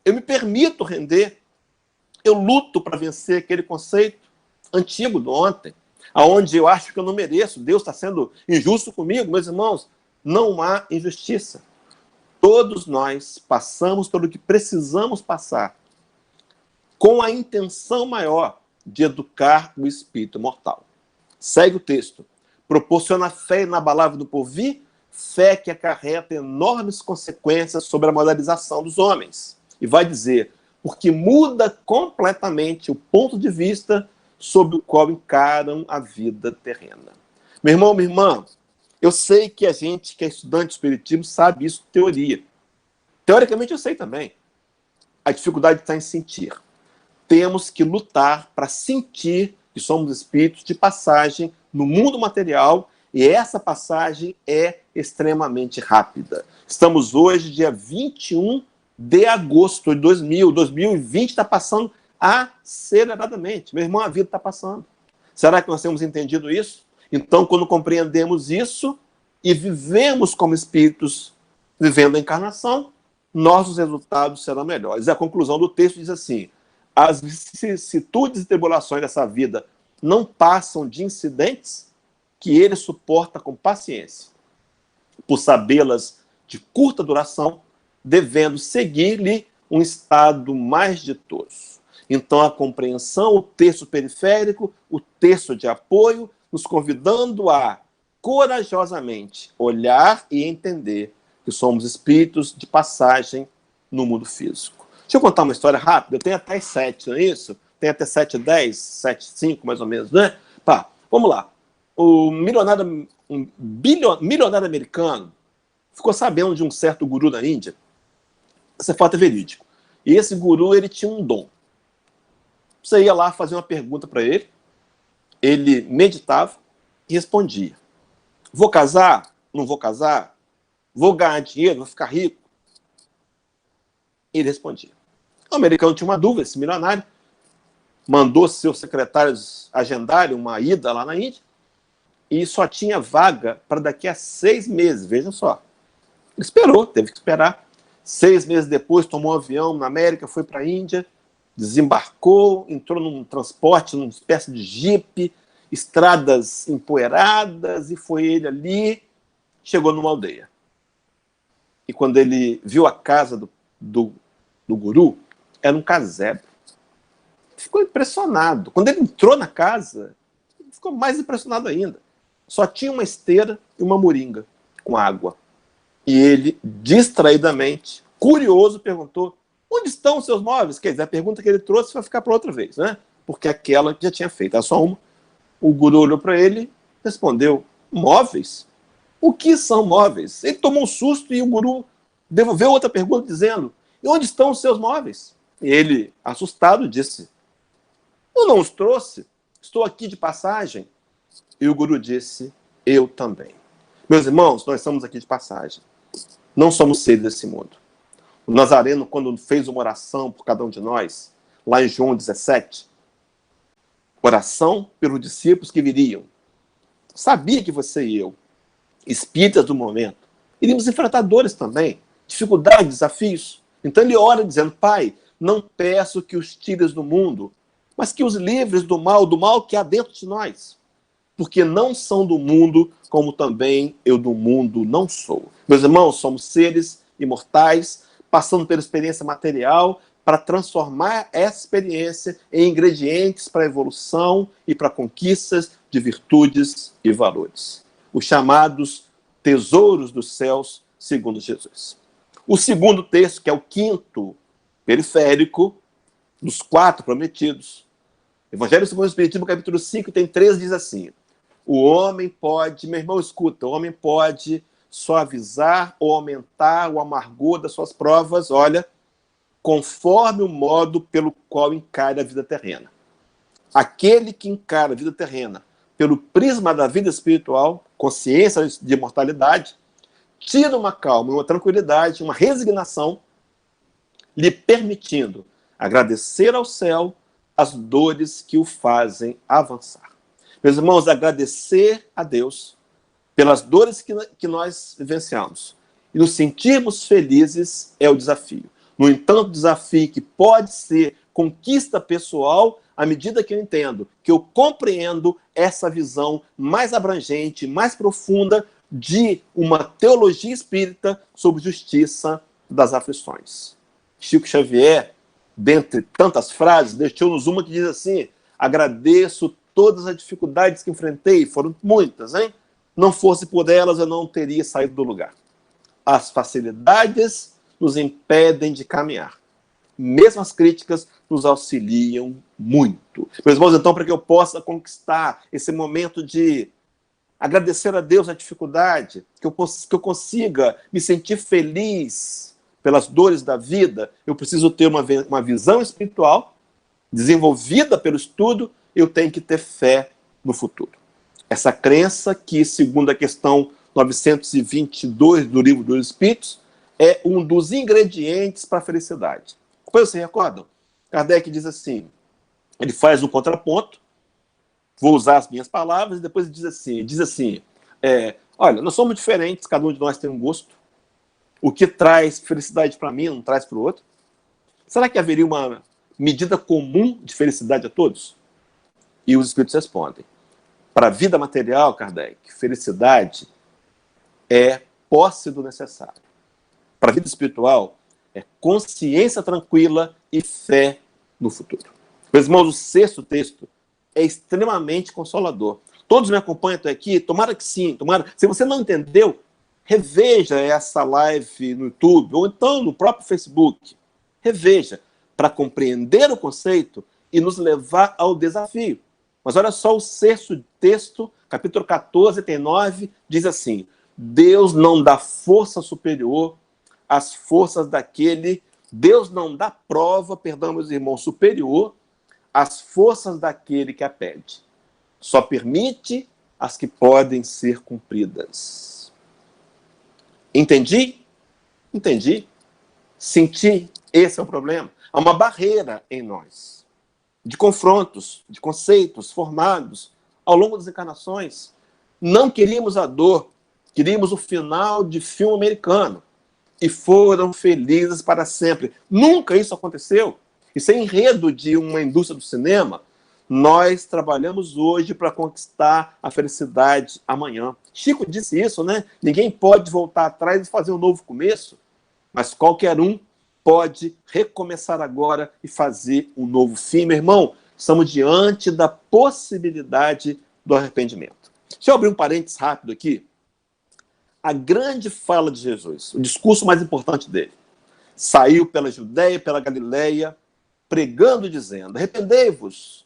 eu me permito render, eu luto para vencer aquele conceito antigo do ontem, aonde eu acho que eu não mereço, Deus está sendo injusto comigo. Meus irmãos, não há injustiça. Todos nós passamos pelo que precisamos passar, com a intenção maior de educar o espírito mortal. Segue o texto. Proporciona fé inabalável do porvir, fé que acarreta enormes consequências sobre a moralização dos homens. E vai dizer, porque muda completamente o ponto de vista sob o qual encaram a vida terrena. Meu irmão, minha irmã, eu sei que a gente que é estudante de espiritismo sabe isso, teoria. Teoricamente eu sei também. A dificuldade está em sentir. Temos que lutar para sentir que somos espíritos de passagem no mundo material, e essa passagem é extremamente rápida. Estamos hoje, dia 21 de agosto de 2020 está passando aceleradamente. Meu irmão, a vida está passando. Será que nós temos entendido isso? Então, quando compreendemos isso e vivemos como espíritos vivendo a encarnação, nossos resultados serão melhores. E a conclusão do texto diz assim, as vicissitudes e tribulações dessa vida não passam de incidentes que ele suporta com paciência, por sabê-las de curta duração, devendo seguir-lhe um estado mais ditoso. Então, a compreensão, o texto periférico, o texto de apoio, nos convidando a corajosamente olhar e entender que somos espíritos de passagem no mundo físico. Deixa eu contar uma história rápida. Eu tenho até 7, não é isso? Tem até 7:10, 7:05, mais ou menos, né? Pá, vamos lá. Um milionário americano ficou sabendo de um certo guru da Índia. Esse fato é verídico. E esse guru, ele tinha um dom. Você ia lá fazer uma pergunta para ele, ele meditava e respondia. Vou casar? Não vou casar? Vou ganhar dinheiro? Vou ficar rico? Ele respondia. O americano tinha uma dúvida, esse milionário, mandou seus secretários agendarem uma ida lá na Índia e só tinha vaga para daqui a 6 meses, vejam só. Ele esperou, teve que esperar. 6 meses depois, tomou um avião na América, foi para a Índia, desembarcou, entrou num transporte, numa espécie de jipe, estradas empoeiradas, e foi ele ali, chegou numa aldeia. E quando ele viu a casa do guru, era um casebre. Ficou impressionado. Quando ele entrou na casa, ficou mais impressionado ainda. Só tinha uma esteira e uma moringa com água. E ele, distraidamente, curioso, perguntou, Onde estão os seus móveis? Quer dizer, a pergunta que ele trouxe vai ficar para outra vez, né? Porque aquela já tinha feito, era só uma. O guru olhou para ele e respondeu, móveis? O que são móveis? Ele tomou um susto e o guru devolveu outra pergunta dizendo, e onde estão os seus móveis? E ele, assustado, disse, eu não os trouxe, estou aqui de passagem. E o guru disse, eu também. Meus irmãos, nós estamos aqui de passagem. Não somos seres desse mundo. O Nazareno, quando fez uma oração por cada um de nós, lá em João 17, oração pelos discípulos que viriam. Sabia que você e eu, espíritas do momento, iríamos enfrentar dores também, dificuldades, desafios. Então ele ora dizendo, Pai, não peço que os tires do mundo, mas que os livres do mal que há dentro de nós. Porque não são do mundo, como também eu do mundo não sou. Meus irmãos, somos seres imortais, passando pela experiência material, para transformar essa experiência em ingredientes para a evolução e para conquistas de virtudes e valores. Os chamados tesouros dos céus, segundo Jesus. O segundo texto, que é o quinto periférico, dos 4 prometidos. Evangelho segundo o Espiritismo, capítulo 5, tem 13, diz assim, o homem pode, meu irmão, escuta, o homem pode suavizar ou aumentar o amargor das suas provas, olha, conforme o modo pelo qual encara a vida terrena. Aquele que encara a vida terrena pelo prisma da vida espiritual, consciência de imortalidade, tira uma calma, uma tranquilidade, uma resignação, lhe permitindo agradecer ao céu as dores que o fazem avançar. Meus irmãos, agradecer a Deus pelas dores que nós vivenciamos e nos sentirmos felizes é o desafio. No entanto, desafio que pode ser conquista pessoal à medida que eu entendo, que eu compreendo essa visão mais abrangente, mais profunda de uma teologia espírita sobre justiça das aflições. Chico Xavier, dentre tantas frases, deixou-nos uma que diz assim, agradeço todas as dificuldades que enfrentei, foram muitas, hein? Não fosse por elas, eu não teria saído do lugar. As facilidades nos impedem de caminhar. Mesmo as críticas nos auxiliam muito. Meus irmãos, então, para que eu possa conquistar esse momento de agradecer a Deus a dificuldade, que eu consiga me sentir feliz pelas dores da vida, eu preciso ter uma visão espiritual desenvolvida pelo estudo, eu tenho que ter fé no futuro. Essa crença que, segundo a questão 922 do Livro dos Espíritos, é um dos ingredientes para a felicidade. Depois vocês recordam? Kardec diz assim, ele faz um contraponto, vou usar as minhas palavras, e depois diz assim, olha, nós somos diferentes, cada um de nós tem um gosto, o que traz felicidade para mim não traz para o outro. Será que haveria uma medida comum de felicidade a todos? E os espíritos respondem, para a vida material, Kardec, felicidade é posse do necessário. Para a vida espiritual, é consciência tranquila e fé no futuro. Meus irmãos, o sexto texto é extremamente consolador. Todos me acompanham até aqui? Tomara que sim. Tomara. Se você não entendeu, reveja essa live no YouTube ou então no próprio Facebook. Reveja, para compreender o conceito e nos levar ao desafio. Mas olha só o sexto texto, capítulo 14, tem 9, diz assim, Deus não dá força superior às forças daquele, Deus não dá prova, perdão, meus irmãos, superior às forças daquele que a pede. Só permite as que podem ser cumpridas. Entendi? Entendi. Senti, esse é o problema. Há uma barreira em nós, de confrontos, de conceitos formados ao longo das encarnações. Não queríamos a dor, queríamos o final de filme americano. E foram felizes para sempre. Nunca isso aconteceu. Isso é enredo de uma indústria do cinema. Nós trabalhamos hoje para conquistar a felicidade amanhã. Chico disse isso, né? Ninguém pode voltar atrás e fazer um novo começo, mas qualquer um pode recomeçar agora e fazer um novo fim. Meu irmão, estamos diante da possibilidade do arrependimento. Deixa eu abrir um parênteses rápido aqui. A grande fala de Jesus, o discurso mais importante dele, saiu pela Judéia, pela Galileia, pregando e dizendo: arrependei-vos,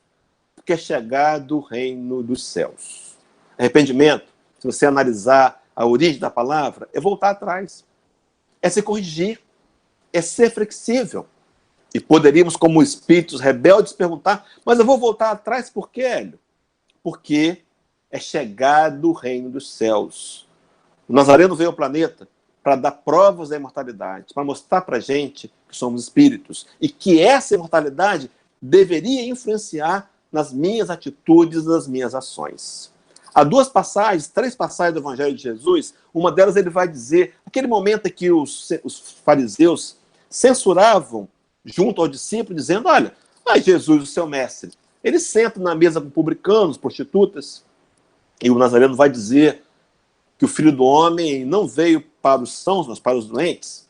porque é chegado o reino dos céus. Arrependimento, se você analisar a origem da palavra, é voltar atrás, é se corrigir, é ser flexível. E poderíamos, como espíritos rebeldes, perguntar: mas eu vou voltar atrás por quê, Hélio? Porque é chegado o reino dos céus. O Nazareno veio ao planeta para dar provas da imortalidade, para mostrar para a gente que somos espíritos e que essa imortalidade deveria influenciar nas minhas atitudes, nas minhas ações. Há três passagens do Evangelho de Jesus. Uma delas ele vai dizer, aquele momento em que os fariseus censuravam junto ao discípulo, dizendo: olha, Jesus, o seu mestre, ele senta na mesa com publicanos, prostitutas, e o Nazareno vai dizer que o Filho do Homem não veio para os sãos, mas para os doentes.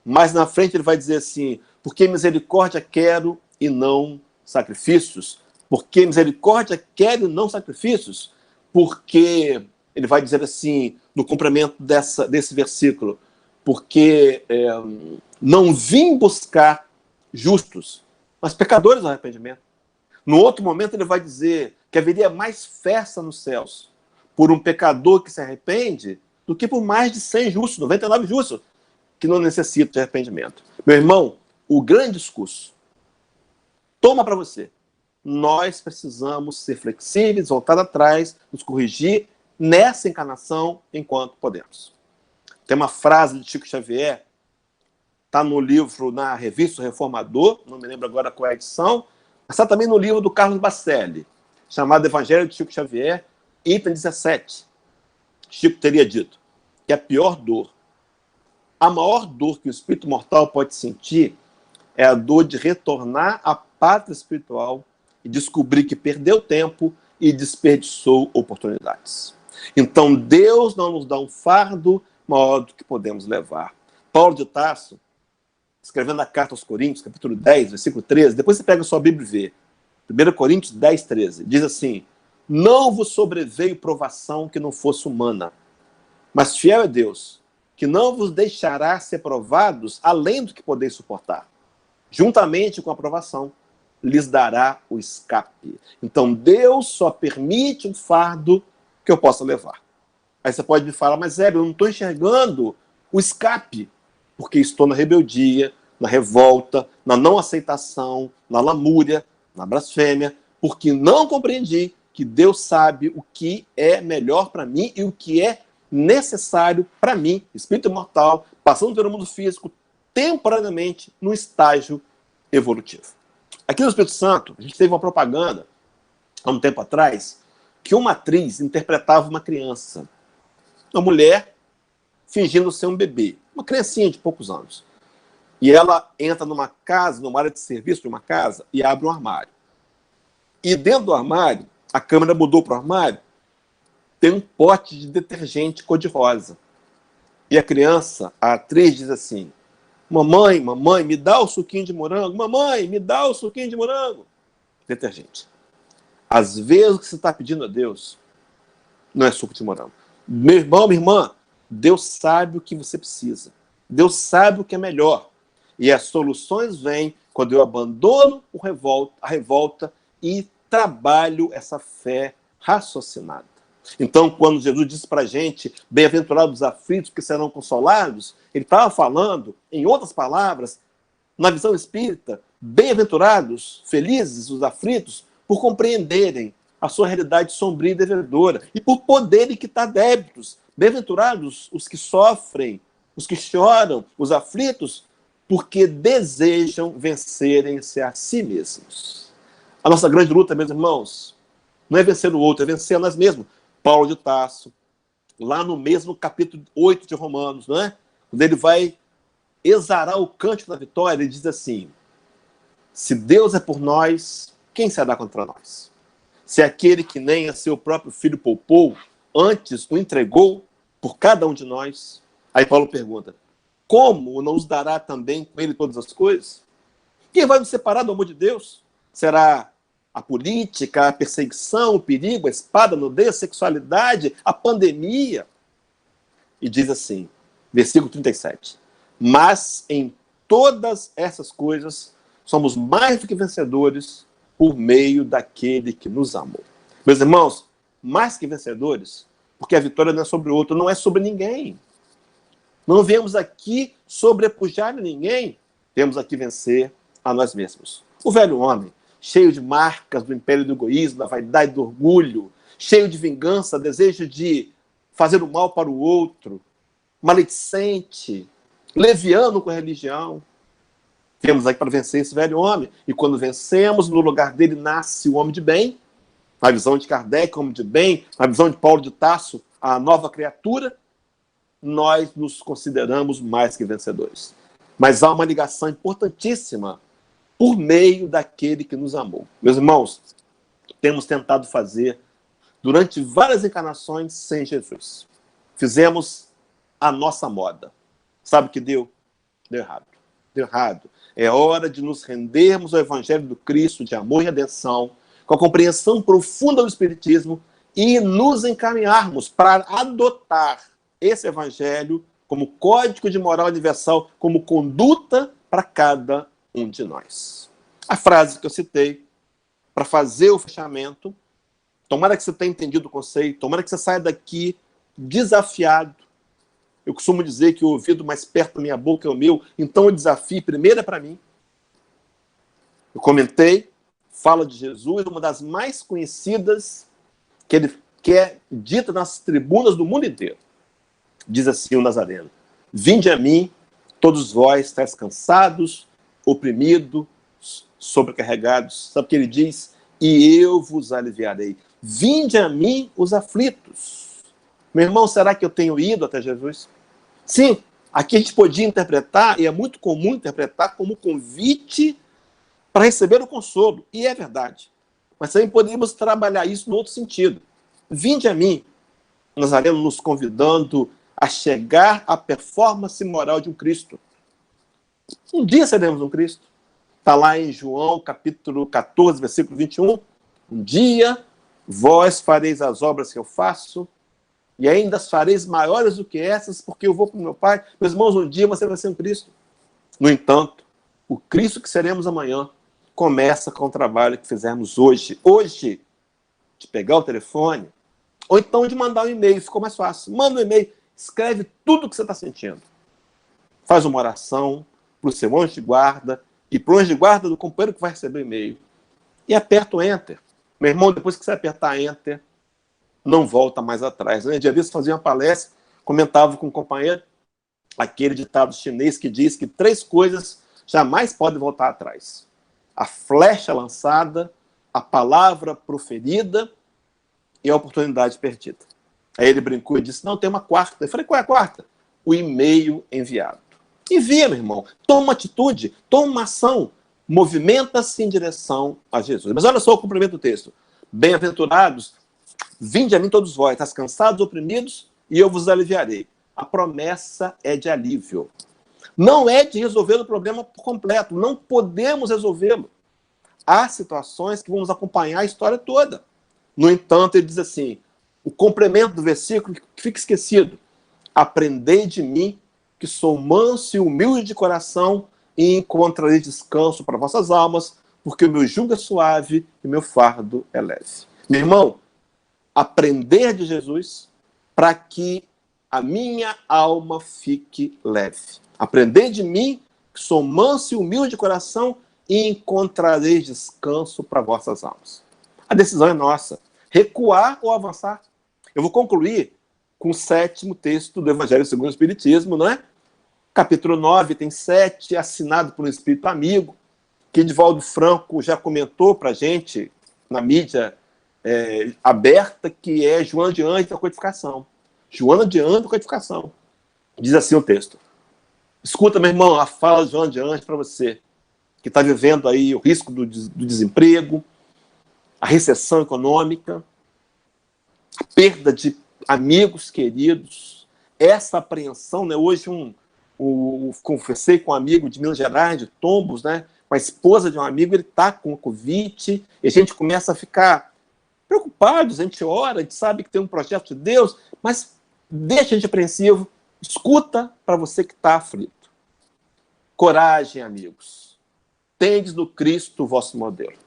Mas na frente ele vai dizer assim: porque misericórdia quero e não sacrifícios. Porque misericórdia quero e não sacrifícios. Porque, ele vai dizer assim, no complemento desse versículo, porque não vim buscar justos, mas pecadores ao arrependimento. No outro momento ele vai dizer que haveria mais festa nos céus por um pecador que se arrepende do que por mais de 100 justos, 99 justos, que não necessitam de arrependimento. Meu irmão, o grande discurso, toma para você. Nós precisamos ser flexíveis, voltar atrás, nos corrigir nessa encarnação enquanto podemos. Tem uma frase de Chico Xavier, está no livro, na revista Reformador, não me lembro agora qual é a edição, mas está também no livro do Carlos Bacelli, chamado Evangelho de Chico Xavier, item 17. Chico teria dito que a pior dor, a maior dor que o espírito mortal pode sentir é a dor de retornar à pátria espiritual e descobrir que perdeu tempo e desperdiçou oportunidades. Então, Deus não nos dá um fardo maior do que podemos levar. Paulo de Tarso, escrevendo a carta aos Coríntios, capítulo 10, versículo 13, depois você pega a sua Bíblia e vê. 1 Coríntios 10, 13, diz assim: não vos sobreveio provação que não fosse humana, mas fiel é Deus, que não vos deixará ser provados além do que podeis suportar. Juntamente com a provação, lhes dará o escape. Então, Deus só permite um fardo que eu possa levar. Aí você pode me falar: mas Hélio, eu não estou enxergando o escape, porque estou na rebeldia, na revolta, na não aceitação, na lamúria, na blasfêmia, porque não compreendi que Deus sabe o que é melhor para mim e o que é necessário para mim, espírito imortal, passando pelo mundo físico, temporariamente, num estágio evolutivo. Aqui no Espírito Santo, a gente teve uma propaganda, há um tempo atrás, que uma atriz interpretava uma criança, uma mulher fingindo ser um bebê, uma criancinha de poucos anos. E ela entra numa casa, numa área de serviço de uma casa, e abre um armário. E dentro do armário, a câmera mudou para o armário, tem um pote de detergente cor-de-rosa. E a criança, a atriz, diz assim: mamãe, mamãe, me dá o suquinho de morango. Mamãe, me dá o suquinho de morango. Detergente. Às vezes o que você está pedindo a Deus não é suco de morango. Meu irmão, minha irmã, Deus sabe o que você precisa. Deus sabe o que é melhor. E as soluções vêm quando eu abandono a revolta e trabalho essa fé raciocinada. Então, quando Jesus disse para a gente: bem-aventurados os aflitos, porque serão consolados, ele estava falando, em outras palavras, na visão espírita, bem-aventurados, felizes os aflitos, por compreenderem a sua realidade sombria e devedora, e por poderem quitar débitos. Bem-aventurados os que sofrem, os que choram, os aflitos, porque desejam vencerem-se a si mesmos. A nossa grande luta, meus irmãos, não é vencer o outro, é vencer a nós mesmos. Paulo de Tarso, lá no mesmo capítulo 8 de Romanos, não é? Quando ele vai exarar o cântico da vitória, ele diz assim: se Deus é por nós, quem será contra nós? Se aquele que nem a seu próprio filho poupou, antes o entregou por cada um de nós. Aí Paulo pergunta: como não nos dará também com ele todas as coisas? Quem vai nos separar do amor de Deus? Será a política, a perseguição, o perigo, a espada, a nudez, a sexualidade, a pandemia? E diz assim, versículo 37, mas em todas essas coisas, somos mais do que vencedores por meio daquele que nos amou. Meus irmãos, mais que vencedores, porque a vitória não é sobre o outro, não é sobre ninguém. Não viemos aqui sobrepujar ninguém, viemos aqui vencer a nós mesmos. O velho homem, cheio de marcas do império do egoísmo, da vaidade, do orgulho, cheio de vingança, desejo de fazer o mal para o outro, maledicente, leviano com a religião. Viemos aqui para vencer esse velho homem. E quando vencemos, no lugar dele nasce o homem de bem. Na visão de Kardec, o homem de bem. Na visão de Paulo de Tarso, a nova criatura. Nós nos consideramos mais que vencedores. Mas há uma ligação importantíssima por meio daquele que nos amou. Meus irmãos, temos tentado fazer durante várias encarnações sem Jesus. Fizemos a nossa moda. Sabe o que deu? Deu errado. Deu errado. É hora de nos rendermos ao Evangelho do Cristo, de amor e redenção, com a compreensão profunda do Espiritismo e nos encaminharmos para adotar esse Evangelho como código de moral universal, como conduta para cada um de nós. A frase que eu citei, para fazer o fechamento, tomara que você tenha entendido o conceito, tomara que você saia daqui desafiado. Eu costumo dizer que o ouvido mais perto da minha boca é o meu, então o desafio primeiro é para mim. Eu comentei, fala de Jesus, uma das mais conhecidas que é dita nas tribunas do mundo inteiro. Diz assim o Nazareno: vinde a mim, todos vós estáis cansados, oprimidos, sobrecarregados. Sabe o que ele diz? E eu vos aliviarei. Vinde a mim os aflitos. Meu irmão, será que eu tenho ido até Jesus? Sim, aqui a gente podia interpretar, e é muito comum interpretar como convite para receber o consolo. E é verdade. Mas também poderíamos trabalhar isso no outro sentido. Vinde a mim, Nazareno nos convidando a chegar à performance moral de um Cristo. Um dia seremos um Cristo. Está lá em João, capítulo 14, versículo 21. Um dia vós fareis as obras que eu faço, e ainda as fareis maiores do que essas, porque eu vou com meu Pai. Meus irmãos, um dia você vai ser um Cristo. No entanto, o Cristo que seremos amanhã começa com o trabalho que fizermos hoje. Hoje, de pegar o telefone, ou então de mandar um e-mail, ficou mais fácil. Manda um e-mail, escreve tudo o que você está sentindo. Faz uma oração para o seu anjo de guarda e para o anjo de guarda do companheiro que vai receber o e-mail. E aperta o Enter. Meu irmão, depois que você apertar Enter, não volta mais atrás. Um dia desse fazia uma palestra, comentava com um companheiro aquele ditado chinês que diz que 3 coisas jamais podem voltar atrás: a flecha lançada, a palavra proferida e a oportunidade perdida. Aí ele brincou e disse: não, tem uma quarta. Eu falei: qual é a quarta? O e-mail enviado. Envia, meu irmão. Toma uma atitude, toma uma ação. Movimenta-se em direção a Jesus. Mas olha só o cumprimento do texto. Bem-aventurados, vinde a mim todos vós, estás cansados, oprimidos, e eu vos aliviarei. A promessa é de alívio. Não é de resolver o problema por completo. Não podemos resolvê-lo. Há situações que vamos acompanhar a história toda. No entanto, ele diz assim, o complemento do versículo que fica esquecido: aprendei de mim, que sou manso e humilde de coração, e encontrarei descanso para vossas almas, porque o meu jugo é suave e o meu fardo é leve. Meu irmão, aprender de Jesus para que a minha alma fique leve. Aprender de mim, que sou manso e humilde de coração, e encontrarei descanso para vossas almas. A decisão é nossa. Recuar ou avançar. Eu vou concluir com o 7º texto do Evangelho segundo o Espiritismo, não é? Capítulo 9, tem 7, assinado por um espírito amigo, que Divaldo Franco já comentou para a gente na mídia aberta, que é Joana de Anjos da Codificação. Joana de Anjos da Codificação. Diz assim o texto. Escuta, meu irmão, a fala de Joana de Anjos para você, que está vivendo aí o risco do desemprego, a recessão econômica, a perda de amigos queridos, essa apreensão, né? Hoje conversei com um amigo de Minas Gerais, de Tombos, né? Com a esposa de um amigo, ele está com o Covid, e a gente começa a ficar preocupado, a gente ora, a gente sabe que tem um projeto de Deus, mas deixa a gente apreensivo, escuta para você que está aflito. coragem, amigos. Tendes no Cristo o vosso modelo.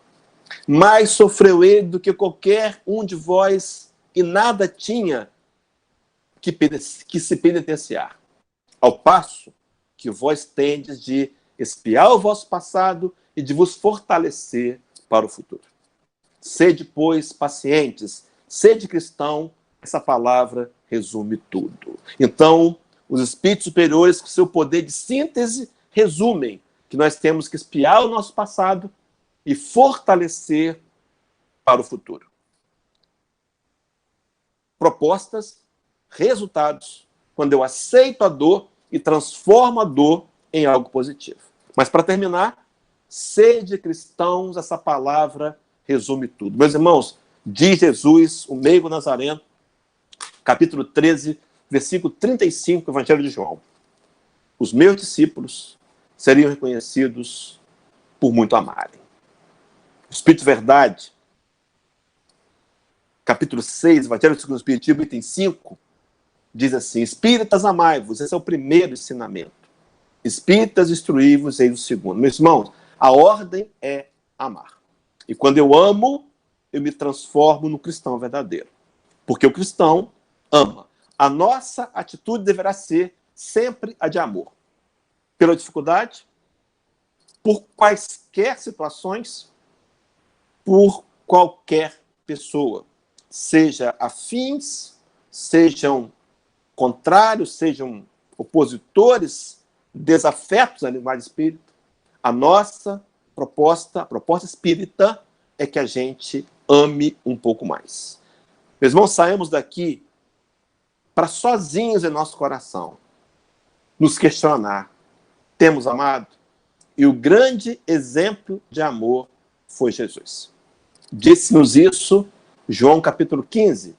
Mais sofreu ele do que qualquer um de vós, e nada tinha que se penitenciar. Ao passo que vós tendes de espiar o vosso passado e de vos fortalecer para o futuro. Sede, pois, pacientes, sede cristão, essa palavra resume tudo. Então, os espíritos superiores, com seu poder de síntese, resumem que nós temos que espiar o nosso passado e fortalecer para o futuro. Propostas, resultados, quando eu aceito a dor e transformo a dor em algo positivo. Mas, para terminar, sede cristãos, essa palavra resume tudo. Meus irmãos, diz Jesus, o meigo nazareno, capítulo 13, versículo 35, Evangelho de João. Os meus discípulos seriam reconhecidos por muito amarem. O Espírito de Verdade, capítulo 6, Evangelho segundo o Espiritismo, item 5, diz assim: Espíritas, amai-vos. Esse é o primeiro ensinamento. Espíritas, instruí-vos, eis o segundo. Meus irmãos, a ordem é amar. E quando eu amo, eu me transformo no cristão verdadeiro. Porque o cristão ama. A nossa atitude deverá ser sempre a de amor. Pela dificuldade, por quaisquer situações, por qualquer pessoa. Seja afins, sejam contrários, sejam opositores, desafetos à linguagem espírita. A nossa proposta, a proposta espírita, é que a gente ame um pouco mais. Meus irmãos, saímos daqui para sozinhos em nosso coração nos questionar: temos amado? E o grande exemplo de amor foi Jesus. Disse-nos isso João capítulo 15.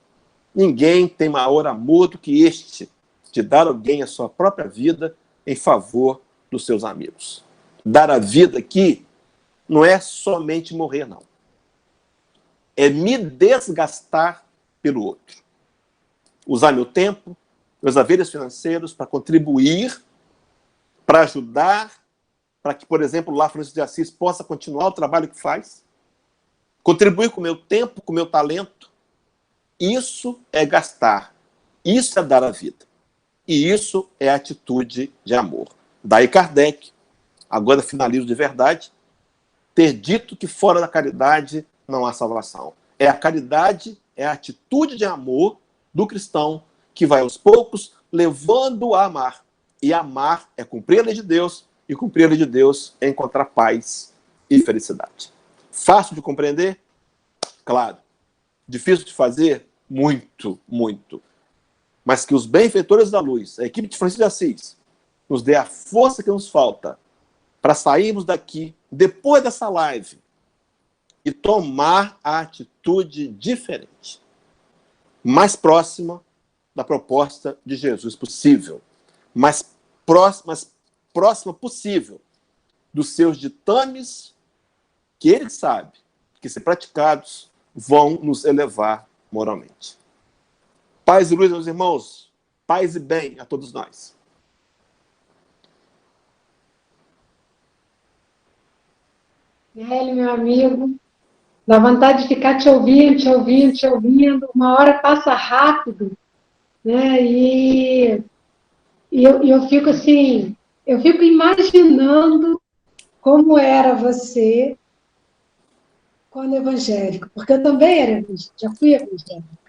Ninguém tem maior amor do que este, de dar a alguém a sua própria vida em favor dos seus amigos. Dar a vida aqui não é somente morrer, não. É me desgastar pelo outro. Usar meu tempo, meus haveres financeiros para contribuir, para ajudar, para que, por exemplo, lá Francisco de Assis possa continuar o trabalho que faz. Contribuir com o meu tempo, com o meu talento. Isso é gastar. Isso é dar a vida. E isso é atitude de amor. Daí Kardec, agora finalizo de verdade, ter dito que fora da caridade não há salvação. É a caridade, é a atitude de amor do cristão que vai aos poucos levando a amar. E amar é cumprir a lei de Deus, e cumprir a lei de Deus é encontrar paz e felicidade. Fácil de compreender? Claro. Difícil de fazer? Muito, muito. Mas que os benfeitores da luz, a equipe de Francisco de Assis, nos dê a força que nos falta para sairmos daqui, depois dessa live, e tomar a atitude diferente, mais próxima da proposta de Jesus possível, mais próxima possível dos seus ditames, que ele sabe que, se praticados, vão nos elevar moralmente. Paz e luz, meus irmãos, paz e bem a todos nós. Hélio, meu amigo, dá vontade de ficar te ouvindo. Uma hora passa rápido, né? E eu fico assim, eu fico imaginando como era você quando evangélico, porque eu também era evangélica, já fui evangélica.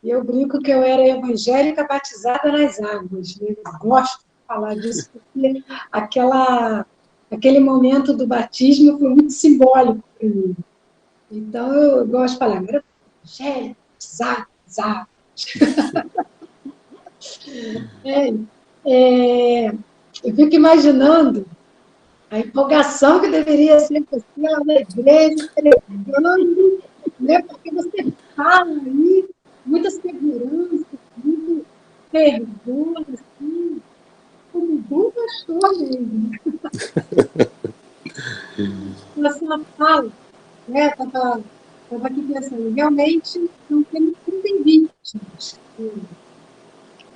E eu brinco que eu era evangélica batizada nas águas. Né? Eu gosto de falar disso, porque aquele momento do batismo foi muito simbólico para mim. Então, eu gosto de falar, eu era evangélica, batizada. Eu fico imaginando a empolgação que deveria ser você lá na igreja, celebrando, né? Porque você fala aí, muita segurança, muito fervor, assim, como um bom pastor mesmo. Na sua fala, né? Estava aqui pensando, realmente não tem vítimas,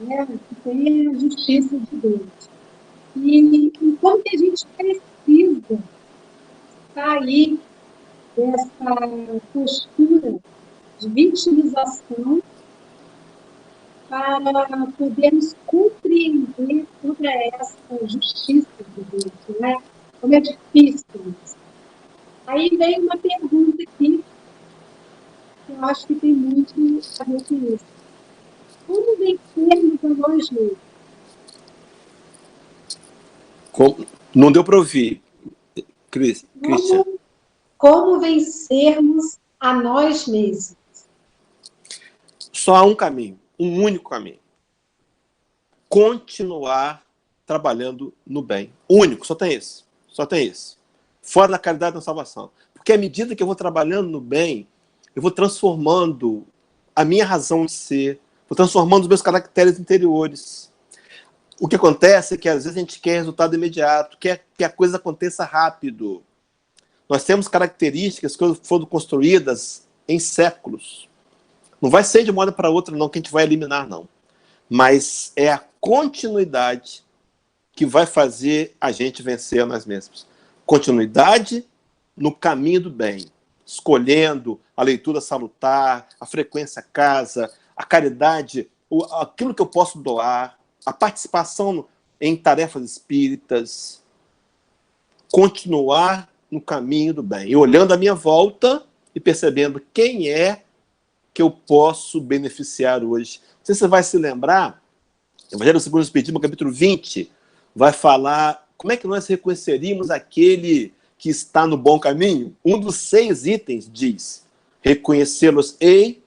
né? Que tem a justiça de Deus. E como que a gente precisa sair dessa postura de vitimização para podermos compreender toda essa justiça de Deus, né? Como é difícil isso. Aí vem uma pergunta aqui, que eu acho que tem muito a ver com isso. Como vencermos a nós mesmos? Não deu para ouvir, Christian. Como vencermos a nós mesmos? Só há um caminho, um único caminho. Continuar trabalhando no bem. Único, só tem esse. Só tem esse. Fora da caridade da salvação. Porque à medida que eu vou trabalhando no bem, eu vou transformando a minha razão de ser, vou transformando os meus caracteres interiores. O que acontece é que às vezes a gente quer resultado imediato, quer que a coisa aconteça rápido. Nós temos características que foram construídas em séculos. Não vai ser de uma hora para outra, não, que a gente vai eliminar, não. Mas é a continuidade que vai fazer a gente vencer a nós mesmos. Continuidade no caminho do bem, escolhendo a leitura salutar, a frequência à casa, a caridade, aquilo que eu posso doar, a participação em tarefas espíritas, continuar no caminho do bem, e olhando à minha volta e percebendo quem é que eu posso beneficiar hoje. Não sei se você vai se lembrar, o Evangelho segundo o Espiritismo, capítulo 20, vai falar como é que nós reconheceríamos aquele que está no bom caminho. Um dos 6 itens diz: reconhecê-los-ei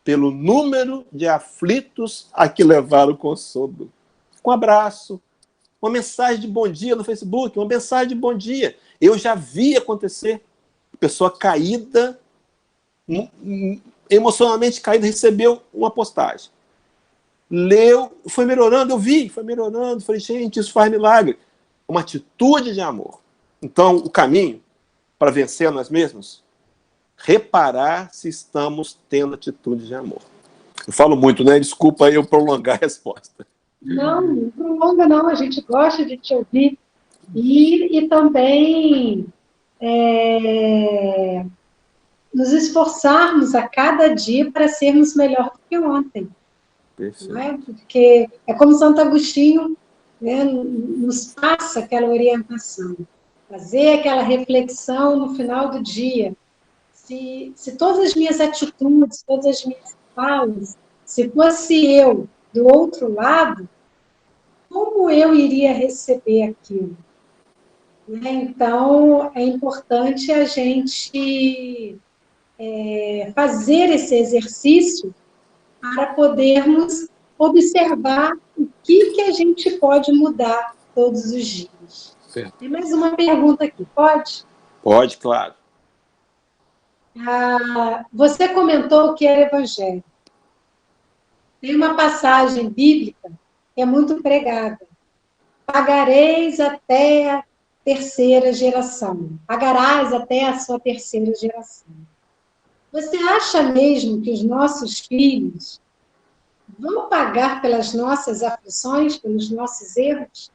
pelo número de aflitos a que levaram consolo. Com um abraço, uma mensagem de bom dia no Facebook, uma mensagem de bom dia. Eu já vi acontecer. Pessoa caída, emocionalmente caída, recebeu uma postagem. Leu, foi melhorando, eu vi, foi melhorando. Falei, gente, isso faz milagre. Uma atitude de amor. Então, o caminho para vencer a nós mesmos, reparar se estamos tendo atitude de amor. Eu falo muito, né? Desculpa eu prolongar a resposta. Não prolonga não, a gente gosta de te ouvir. E também nos esforçarmos a cada dia para sermos melhor do que ontem. Não é? Porque é como Santo Agostinho, né, nos passa aquela orientação, fazer aquela reflexão no final do dia. Se todas as minhas atitudes, todas as minhas falas, se fosse eu do outro lado, como eu iria receber aquilo? Né? Então, é importante a gente fazer esse exercício para podermos observar o que a gente pode mudar todos os dias. Certo. Tem mais uma pergunta aqui, pode? Pode, claro. Você comentou que era evangélico. Tem uma passagem bíblica que é muito pregada. Pagareis até a terceira geração. Pagarás até a sua terceira geração. Você acha mesmo que os nossos filhos vão pagar pelas nossas aflições, pelos nossos erros?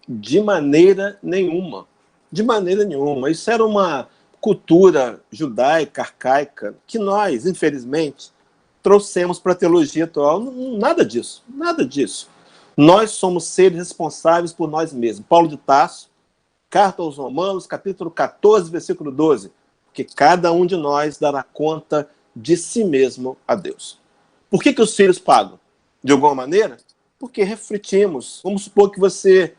De maneira nenhuma. De maneira nenhuma. Isso era uma cultura judaica, arcaica, que nós, infelizmente, trouxemos para a teologia atual. Nada disso. Nada disso. Nós somos seres responsáveis por nós mesmos. Paulo de Tarso, Carta aos Romanos, capítulo 14, versículo 12. Porque cada um de nós dará conta de si mesmo a Deus. Por que os filhos pagam? De alguma maneira? Porque refletimos. Vamos supor que você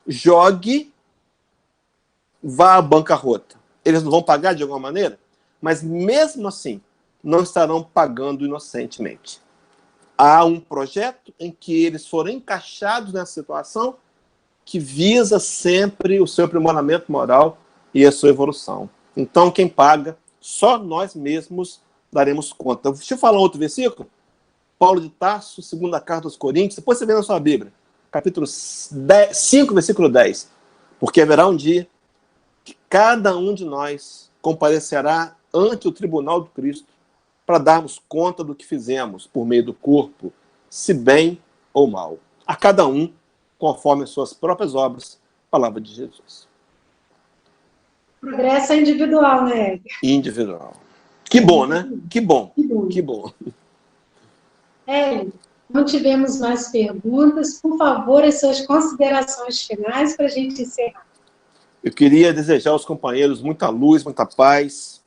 jogue, vá à bancarrota. Eles não vão pagar de alguma maneira? Mas mesmo assim, não estarão pagando inocentemente. Há um projeto em que eles foram encaixados nessa situação que visa sempre o seu aprimoramento moral e a sua evolução. Então, quem paga, só nós mesmos daremos conta. Deixa eu falar outro versículo. Paulo de Tarso, segunda carta aos Coríntios, depois você vê na sua Bíblia, capítulo 5, versículo 10. Porque haverá um dia que cada um de nós comparecerá ante o tribunal do Cristo para darmos conta do que fizemos por meio do corpo, se bem ou mal. A cada um, conforme as suas próprias obras, palavra de Jesus. Progresso é individual, né? Individual. Que bom, né? Que bom. Que bom. Que bom. Não tivemos mais perguntas. Por favor, as suas considerações finais para a gente encerrar. Eu queria desejar aos companheiros muita luz, muita paz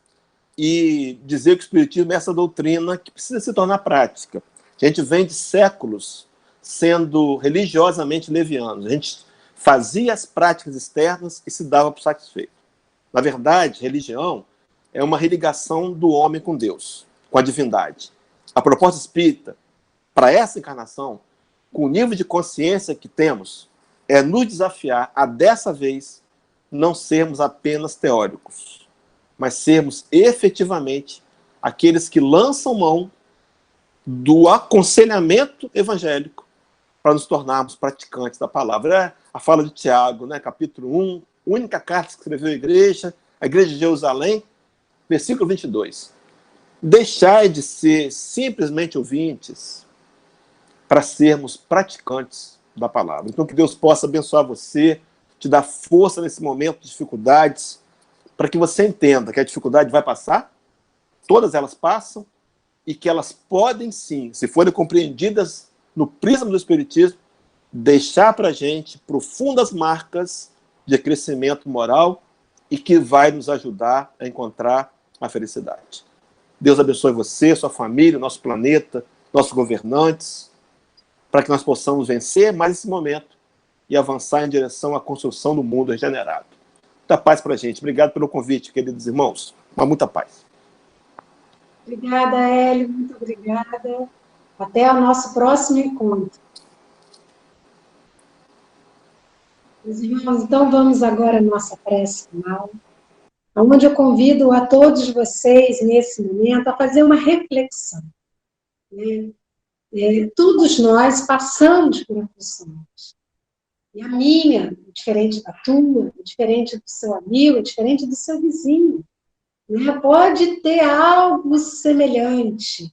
e dizer que o Espiritismo é essa doutrina que precisa se tornar prática. A gente vem de séculos sendo religiosamente levianos. A gente fazia as práticas externas e se dava por satisfeito. Na verdade, religião é uma religação do homem com Deus, com a divindade. A proposta espírita, para essa encarnação, com o nível de consciência que temos, é nos desafiar a, dessa vez, não sermos apenas teóricos, mas sermos efetivamente aqueles que lançam mão do aconselhamento evangélico para nos tornarmos praticantes da palavra. É a fala de Tiago, né, capítulo 1, única carta que escreveu a igreja de Jerusalém, versículo 22. Deixai de ser simplesmente ouvintes para sermos praticantes da palavra. Então, que Deus possa abençoar você, te dar força nesse momento de dificuldades, para que você entenda que a dificuldade vai passar, todas elas passam, e que elas podem sim, se forem compreendidas no prisma do Espiritismo, deixar para a gente profundas marcas de crescimento moral e que vai nos ajudar a encontrar a felicidade. Deus abençoe você, sua família, nosso planeta, nossos governantes, para que nós possamos vencer mais esse momento e avançar em direção à construção do mundo regenerado. Muita paz para a gente. Obrigado pelo convite, queridos irmãos. Mas muita paz. Obrigada, Hélio. Muito obrigada. Até o nosso próximo encontro. Meus irmãos, então vamos agora à nossa prece final, onde eu convido a todos vocês, nesse momento, a fazer uma reflexão. Né? Todos nós passamos por aflições. E a minha, diferente da tua, diferente do seu amigo, diferente do seu vizinho. Né? Pode ter algo semelhante,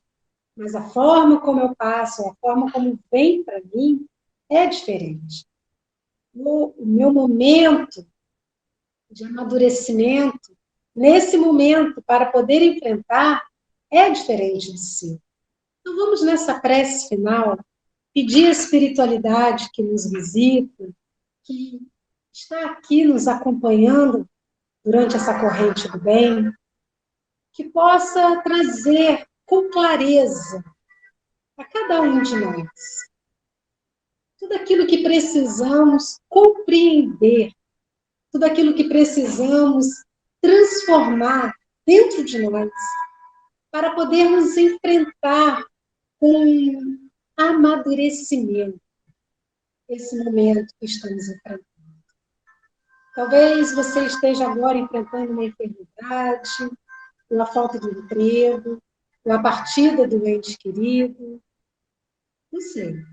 mas a forma como eu passo, a forma como vem para mim, é diferente. O meu momento de amadurecimento, nesse momento, para poder enfrentar, é diferente do seu. Então, vamos nessa prece final, pedir a espiritualidade que nos visita, que está aqui nos acompanhando durante essa corrente do bem, que possa trazer com clareza a cada um de nós tudo aquilo que precisamos compreender, tudo aquilo que precisamos transformar dentro de nós, para podermos enfrentar com amadurecimento esse momento que estamos enfrentando. Talvez você esteja agora enfrentando uma enfermidade, uma falta de emprego, uma partida do ente querido. Não sei.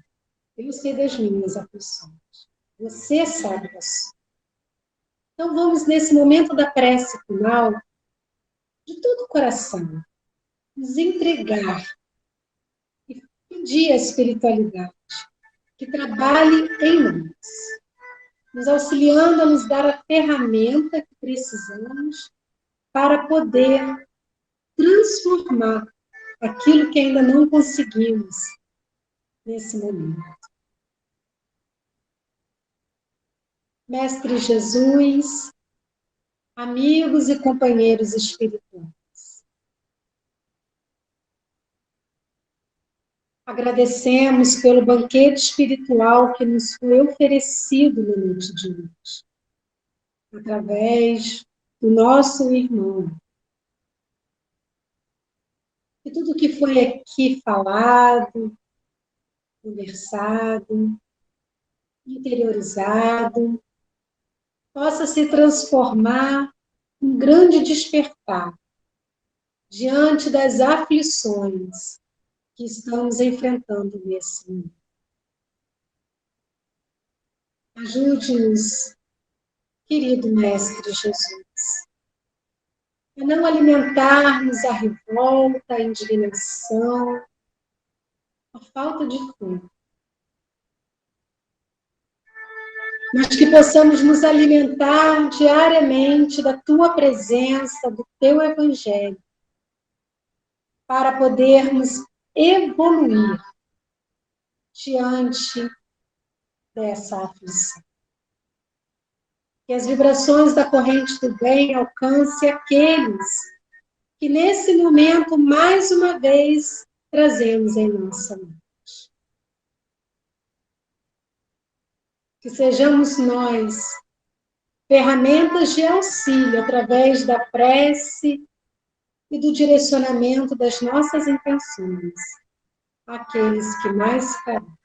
Eu sei das minhas aflições. Você sabe da sua. Então vamos, nesse momento da prece final, de todo o coração, nos entregar e pedir à espiritualidade que trabalhe em nós, nos auxiliando a nos dar a ferramenta que precisamos para poder transformar aquilo que ainda não conseguimos nesse momento. Mestre Jesus, amigos e companheiros espirituais, agradecemos pelo banquete espiritual que nos foi oferecido na noite de hoje, através do nosso irmão. E tudo que foi aqui falado, conversado, interiorizado, possa se transformar em um grande despertar diante das aflições que estamos enfrentando nesse mundo. Ajude-nos, querido Mestre Jesus, a não alimentarmos a revolta, a indignação, a falta de fé, mas que possamos nos alimentar diariamente da Tua presença, do Teu Evangelho, para podermos evoluir diante dessa aflição. Que as vibrações da corrente do bem alcancem aqueles que nesse momento, mais uma vez, trazemos em nossa mente. Que sejamos nós ferramentas de auxílio através da prece e do direcionamento das nossas intenções àqueles que mais carecem.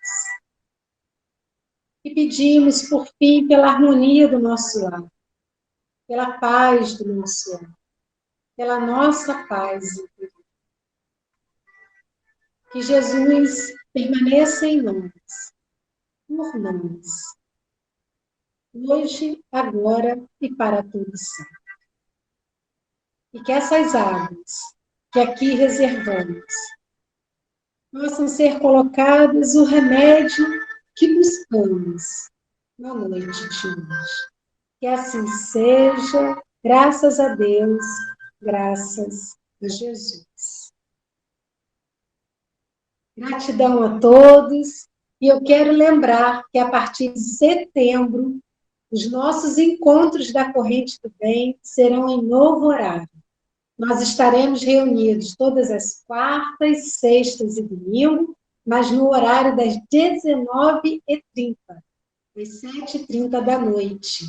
E pedimos, por fim, pela harmonia do nosso lar, pela paz do nosso lar, pela nossa paz interior. Que Jesus permaneça em nós, por nós, hoje, agora e para todo sempre. E que essas águas que aqui reservamos possam ser colocadas o remédio que buscamos na noite de hoje. Que assim seja, graças a Deus, graças a Jesus. Gratidão a todos, e eu quero lembrar que a partir de setembro, os nossos encontros da Corrente do Bem serão em novo horário. Nós estaremos reunidos todas as quartas, sextas e domingo, mas no horário das 19h30, às 7h30 da noite.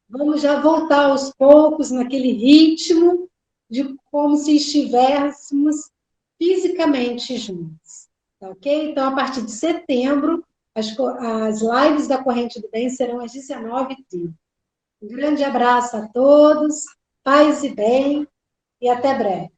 Vamos já voltar aos poucos naquele ritmo de como se estivéssemos fisicamente juntos. Tá ok? Então, a partir de setembro, as lives da Corrente do Bem serão às 19h30. Um grande abraço a todos, paz e bem, e até breve.